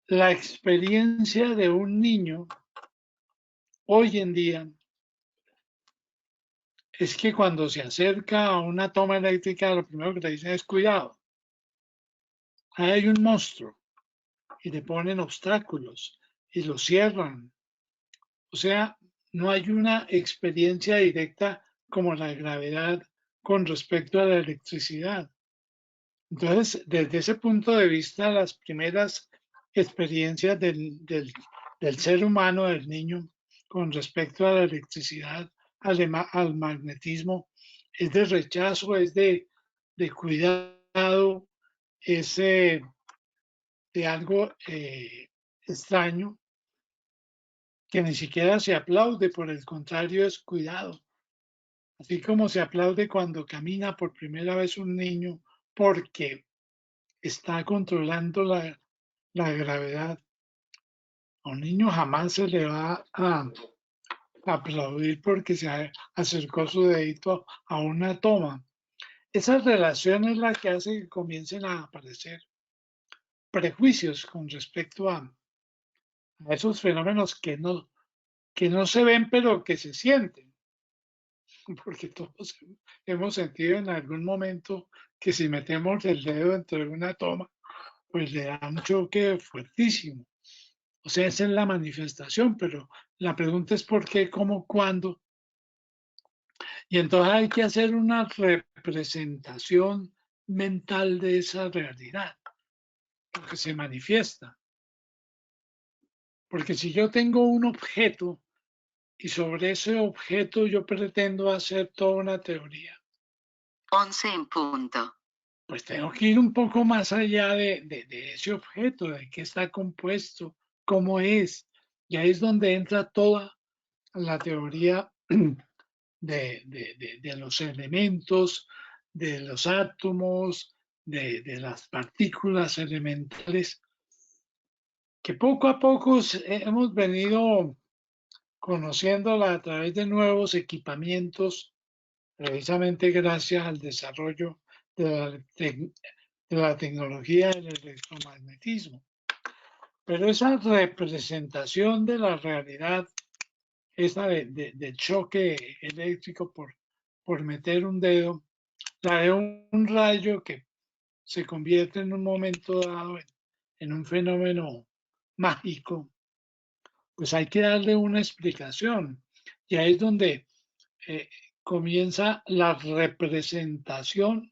[SPEAKER 1] la experiencia de un niño hoy en día es que cuando se acerca a una toma eléctrica, lo primero que te dicen es cuidado, ahí hay un monstruo y le ponen obstáculos y lo cierran. O sea, no hay una experiencia directa como la gravedad con respecto a la electricidad. Entonces, desde ese punto de vista, las primeras experiencias del ser humano, del niño, con respecto a la electricidad, al magnetismo, es de rechazo, es de cuidado, es de algo extraño que ni siquiera se aplaude, por el contrario es cuidado. Así como se aplaude cuando camina por primera vez un niño porque está controlando la gravedad. A un niño jamás se le va a aplaudir porque se acercó su dedito a una toma. Esa relación es la que hace que comiencen a aparecer prejuicios con respecto a esos fenómenos que no se ven pero que se sienten, porque todos hemos sentido en algún momento que si metemos el dedo dentro de una toma, pues le da un choque fuertísimo. O sea, esa es la manifestación, pero la pregunta es por qué, cómo, cuándo. Y entonces hay que hacer una representación mental de esa realidad, porque se manifiesta. Porque si yo tengo un objeto y sobre ese objeto yo pretendo hacer toda una teoría,
[SPEAKER 4] 11 en punto.
[SPEAKER 1] pues tengo que ir un poco más allá de ese objeto, de qué está compuesto, cómo es. Y ahí es donde entra toda la teoría de los elementos, de los átomos, de las partículas elementales, que poco a poco hemos venido conociéndola a través de nuevos equipamientos, precisamente gracias al desarrollo de la tecnología del electromagnetismo. Pero esa representación de la realidad, esa del choque eléctrico por meter un dedo, la de un rayo que se convierte en un momento dado en un fenómeno mágico, pues hay que darle una explicación. Y ahí es donde eh, comienza la representación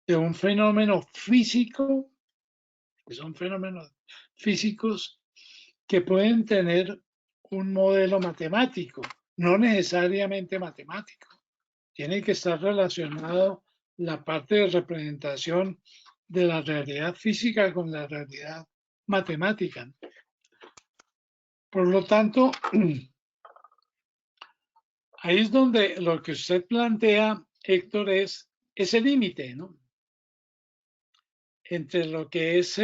[SPEAKER 1] de un fenómeno físico, que son fenómenos físicos que pueden tener un modelo matemático, no necesariamente matemático. Tiene que estar relacionado la parte de representación de la realidad física con la realidad matemática. Por lo tanto, ahí es donde lo que usted plantea, Héctor, es ese límite, ¿no? Entre lo que es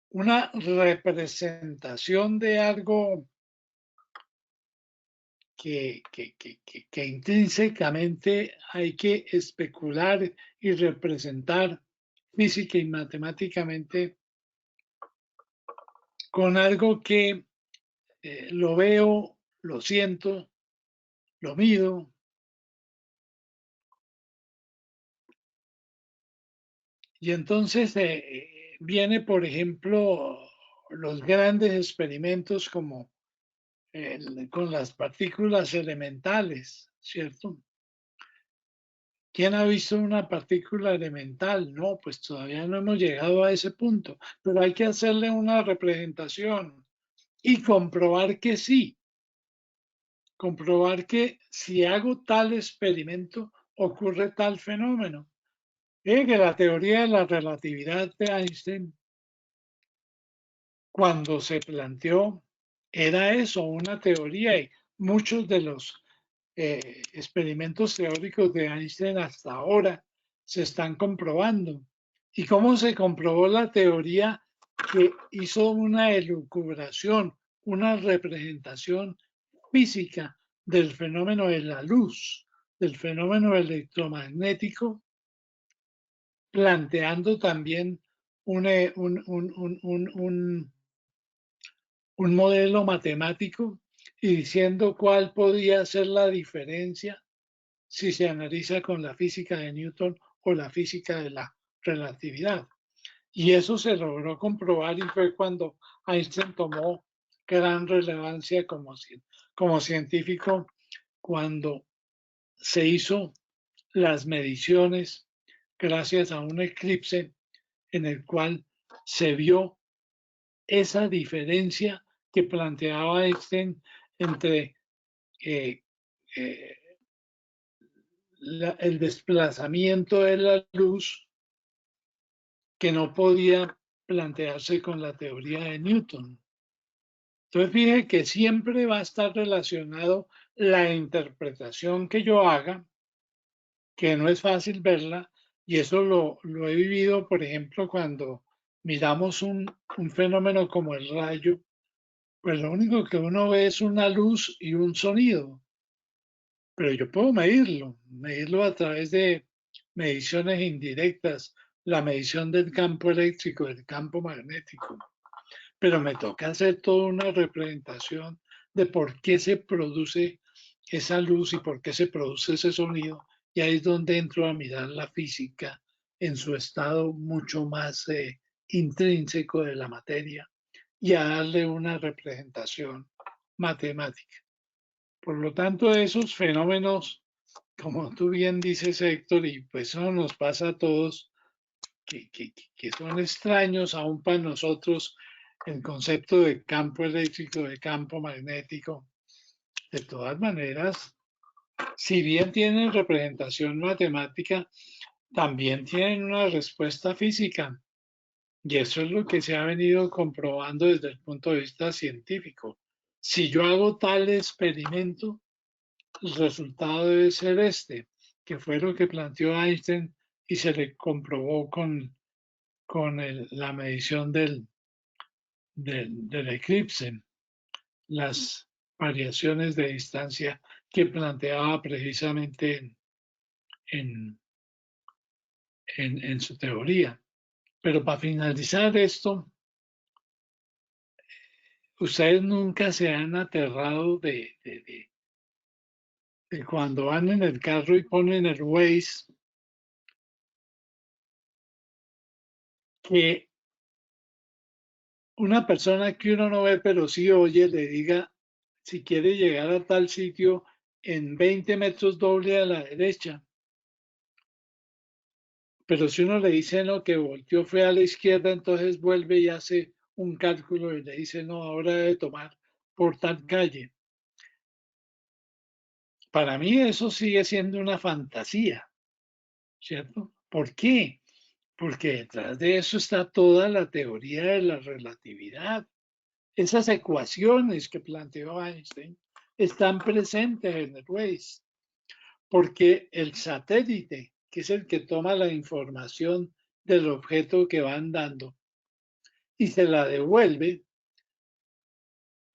[SPEAKER 1] una representación de algo que intrínsecamente hay que especular y representar física y matemáticamente con algo que lo veo, lo siento, lo mido. Y entonces viene, por ejemplo, los grandes experimentos como con las partículas elementales, ¿cierto? ¿Quién ha visto una partícula elemental? No, pues todavía no hemos llegado a ese punto, pero hay que hacerle una representación y comprobar que sí, comprobar que si hago tal experimento ocurre tal fenómeno. Que la teoría de la relatividad de Einstein, cuando se planteó, era eso, una teoría, y muchos de los experimentos teóricos de Einstein hasta ahora se están comprobando. ¿Y cómo se comprobó la teoría que hizo una elucubración, una representación física del fenómeno de la luz, del fenómeno electromagnético, planteando también un modelo matemático y diciendo cuál podía ser la diferencia si se analiza con la física de Newton o la física de la relatividad? Y eso se logró comprobar y fue cuando Einstein tomó gran relevancia como científico, cuando se hizo las mediciones gracias a un eclipse en el cual se vio esa diferencia que planteaba Einstein entre eh, eh, el desplazamiento de la luz que no podía plantearse con la teoría de Newton. Entonces, fíjate que siempre va a estar relacionado la interpretación que yo haga, que no es fácil verla, y eso lo he vivido, por ejemplo, cuando miramos un fenómeno como el rayo, pues lo único que uno ve es una luz y un sonido, pero yo puedo medirlo a través de mediciones indirectas, la medición del campo eléctrico, del campo magnético, pero me toca hacer toda una representación de por qué se produce esa luz y por qué se produce ese sonido Y ahí es donde entro a mirar la física en su estado mucho más intrínseco de la materia y a darle una representación matemática. Por lo tanto, esos fenómenos, como tú bien dices, Héctor, y pues eso nos pasa a todos, que son extraños aún para nosotros, el concepto de campo eléctrico, de campo magnético, de todas maneras, si bien tienen representación matemática, también tienen una respuesta física. Y eso es lo que se ha venido comprobando desde el punto de vista científico. Si yo hago tal experimento, el resultado debe ser este, que fue lo que planteó Einstein y se le comprobó con la medición del eclipse, las variaciones de distancia que planteaba precisamente en, en su teoría. Pero para finalizar esto, ustedes nunca se han aterrado de cuando van en el carro y ponen el Waze, que una persona que uno no ve pero sí oye le diga si quiere llegar a tal sitio en 20 metros doble a la derecha. Pero si uno le dice no, que volteó fue a la izquierda, entonces vuelve y hace un cálculo y le dice no, ahora debe tomar por tal calle. Para mí eso sigue siendo una fantasía, ¿cierto? ¿Por qué? Porque detrás de eso está toda la teoría de la relatividad. Esas ecuaciones que planteó Einstein están presentes en el Waze, porque el satélite, que es el que toma la información del objeto que va andando y se la devuelve,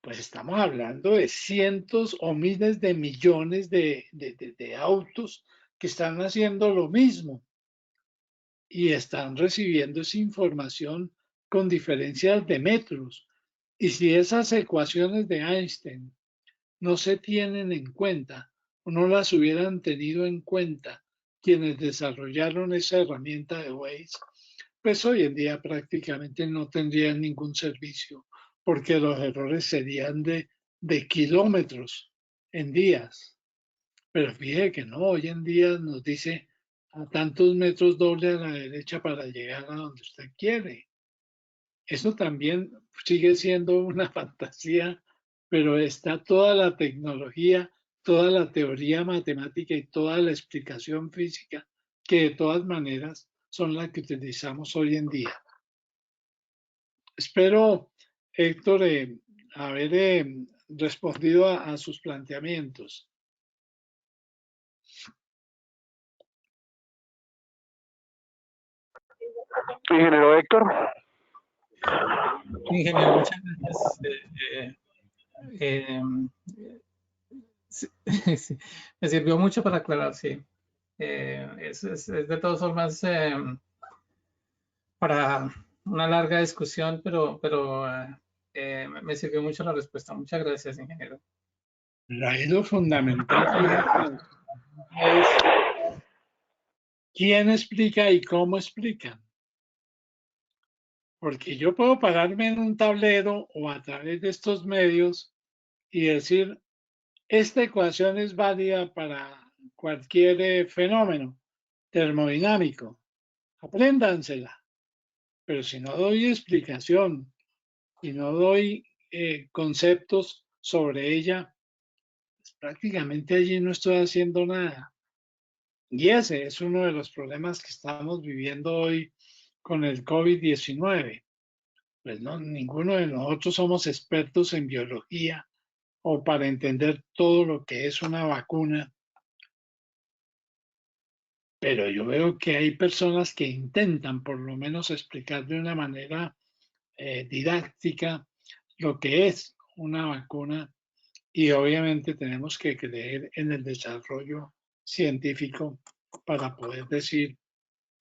[SPEAKER 1] pues estamos hablando de cientos o miles de millones de autos que están haciendo lo mismo y están recibiendo esa información con diferencias de metros. Y si esas ecuaciones de Einstein no se tienen en cuenta o no las hubieran tenido en cuenta quienes desarrollaron esa herramienta de Waze, pues hoy en día prácticamente no tendrían ningún servicio porque los errores serían de kilómetros en días. Pero fíjate que no, hoy en día nos dice a tantos metros doble a la derecha para llegar a donde usted quiere. Eso también sigue siendo una fantasía, pero está toda la tecnología, toda la teoría matemática y toda la explicación física que de todas maneras son las que utilizamos hoy en día. Espero, Héctor, haber respondido a sus planteamientos.
[SPEAKER 2] Ingeniero Héctor.
[SPEAKER 3] Ingeniero, muchas gracias. Sí, sí, me sirvió mucho para aclarar, sí. Es de todas formas para una larga discusión, pero me sirvió mucho la respuesta. Muchas gracias, ingeniero.
[SPEAKER 1] Ahí lo fundamental, fíjate, es quién explica y cómo explican. Porque yo puedo pararme en un tablero o a través de estos medios y decir, esta ecuación es válida para cualquier fenómeno termodinámico. Apréndansela. Pero si no doy explicación y no doy conceptos sobre ella, pues prácticamente allí no estoy haciendo nada. Y ese es uno de los problemas que estamos viviendo hoy con el COVID-19. Pues no, ninguno de nosotros somos expertos en biología o para entender todo lo que es una vacuna, pero yo veo que hay personas que intentan por lo menos explicar de una manera didáctica lo que es una vacuna y obviamente tenemos que creer en el desarrollo científico para poder decir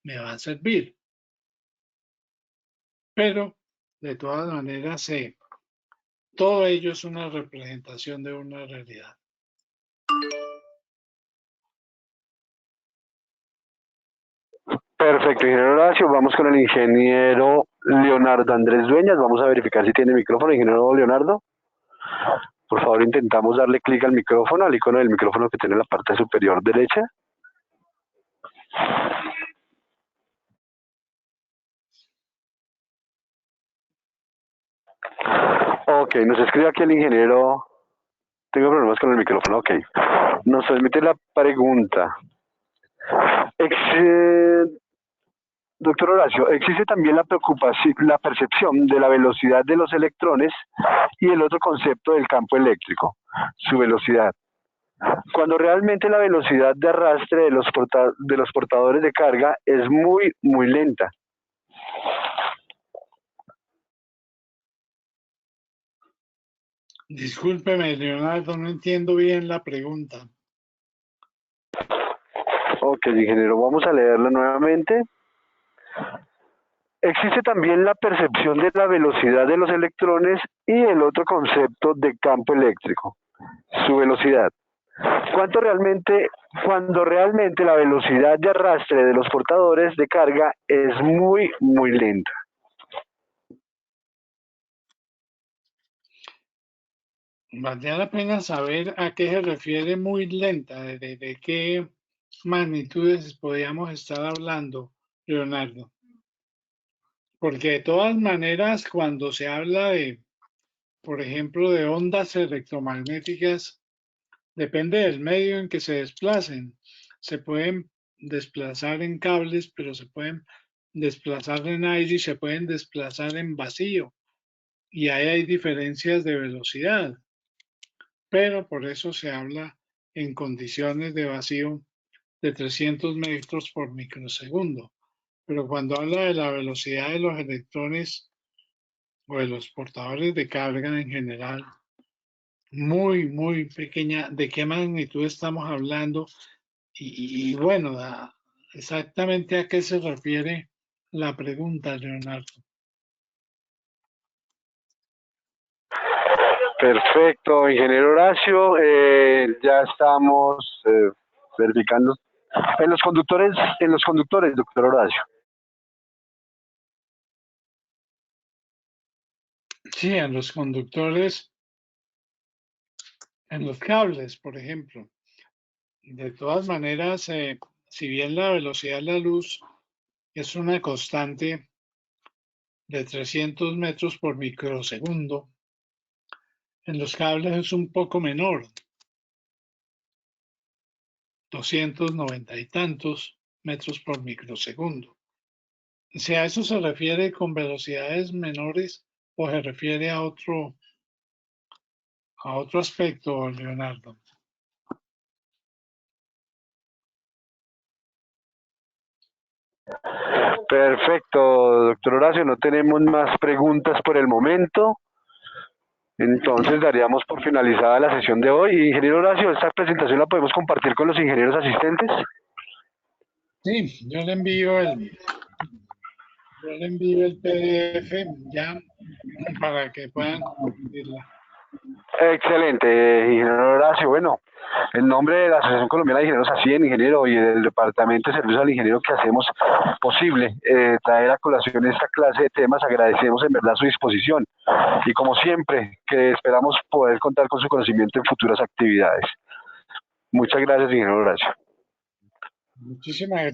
[SPEAKER 1] me va a servir. Pero de todas maneras, todo ello es una representación de una realidad.
[SPEAKER 2] Perfecto, ingeniero Horacio. Vamos con el ingeniero Leonardo Andrés Dueñas. Vamos a verificar si tiene micrófono, ingeniero Leonardo. Por favor, intentamos darle clic al micrófono, al icono del micrófono que tiene en la parte superior derecha. Ok, nos escribe aquí el ingeniero. Tengo problemas con el micrófono, ok. Nos transmite la pregunta. Doctor Horacio, existe también la preocupación, la percepción de la velocidad de los electrones y el otro concepto del campo eléctrico, su velocidad. Cuando realmente la velocidad de arrastre de los portadores de carga es muy, muy lenta.
[SPEAKER 1] Discúlpeme, Leonardo, no entiendo bien la pregunta.
[SPEAKER 2] Ok, ingeniero, vamos a leerla nuevamente. Existe también la percepción de la velocidad de los electrones y el otro concepto de campo eléctrico, su velocidad. Cuando realmente la velocidad de arrastre de los portadores de carga es muy, muy lenta.
[SPEAKER 1] Valdría la pena saber a qué se refiere muy lenta, de qué magnitudes podríamos estar hablando, Leonardo. Porque de todas maneras, cuando se habla de, por ejemplo, de ondas electromagnéticas, depende del medio en que se desplacen. Se pueden desplazar en cables, pero se pueden desplazar en aire y se pueden desplazar en vacío. Y ahí hay diferencias de velocidad. Pero por eso se habla en condiciones de vacío de 300 metros por microsegundo. Pero cuando habla de la velocidad de los electrones o de los portadores de carga en general, muy, muy pequeña, ¿de qué magnitud estamos hablando? Y bueno, exactamente a qué se refiere la pregunta, Leonardo.
[SPEAKER 2] Perfecto, ingeniero Horacio. Ya estamos verificando. En los conductores, doctor Horacio.
[SPEAKER 1] Sí, en los conductores, en los cables, por ejemplo. De todas maneras, si bien la velocidad de la luz es una constante de 300 metros por microsegundo, en los cables es un poco menor, 290 y tantos metros por microsegundo. Si a eso se refiere con velocidades menores o se refiere a otro aspecto, Leonardo.
[SPEAKER 2] Perfecto, doctor Horacio. No tenemos más preguntas por el momento. Entonces daríamos por finalizada la sesión de hoy. Ingeniero Horacio, ¿esta presentación la podemos compartir con los ingenieros asistentes?
[SPEAKER 1] Sí, yo le envío el PDF ya para que puedan compartirla.
[SPEAKER 2] Excelente, ingeniero Horacio. Bueno, en nombre de la Asociación Colombiana de Ingenieros Ascien, ingeniero, y del Departamento de Servicios al Ingeniero que hacemos posible traer a colación esta clase de temas, agradecemos en verdad su disposición y como siempre, que esperamos poder contar con su conocimiento en futuras actividades. Muchas gracias, ingeniero Horacio.
[SPEAKER 1] Muchísimas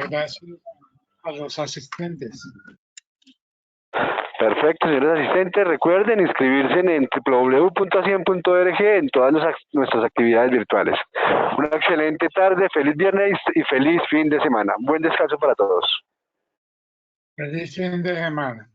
[SPEAKER 1] gracias a los asistentes.
[SPEAKER 2] Perfecto, señores asistentes. Recuerden inscribirse en www.ascien.org en todas nuestras actividades virtuales. Una excelente tarde, feliz viernes y feliz fin de semana. Buen descanso para todos.
[SPEAKER 1] Feliz fin de semana.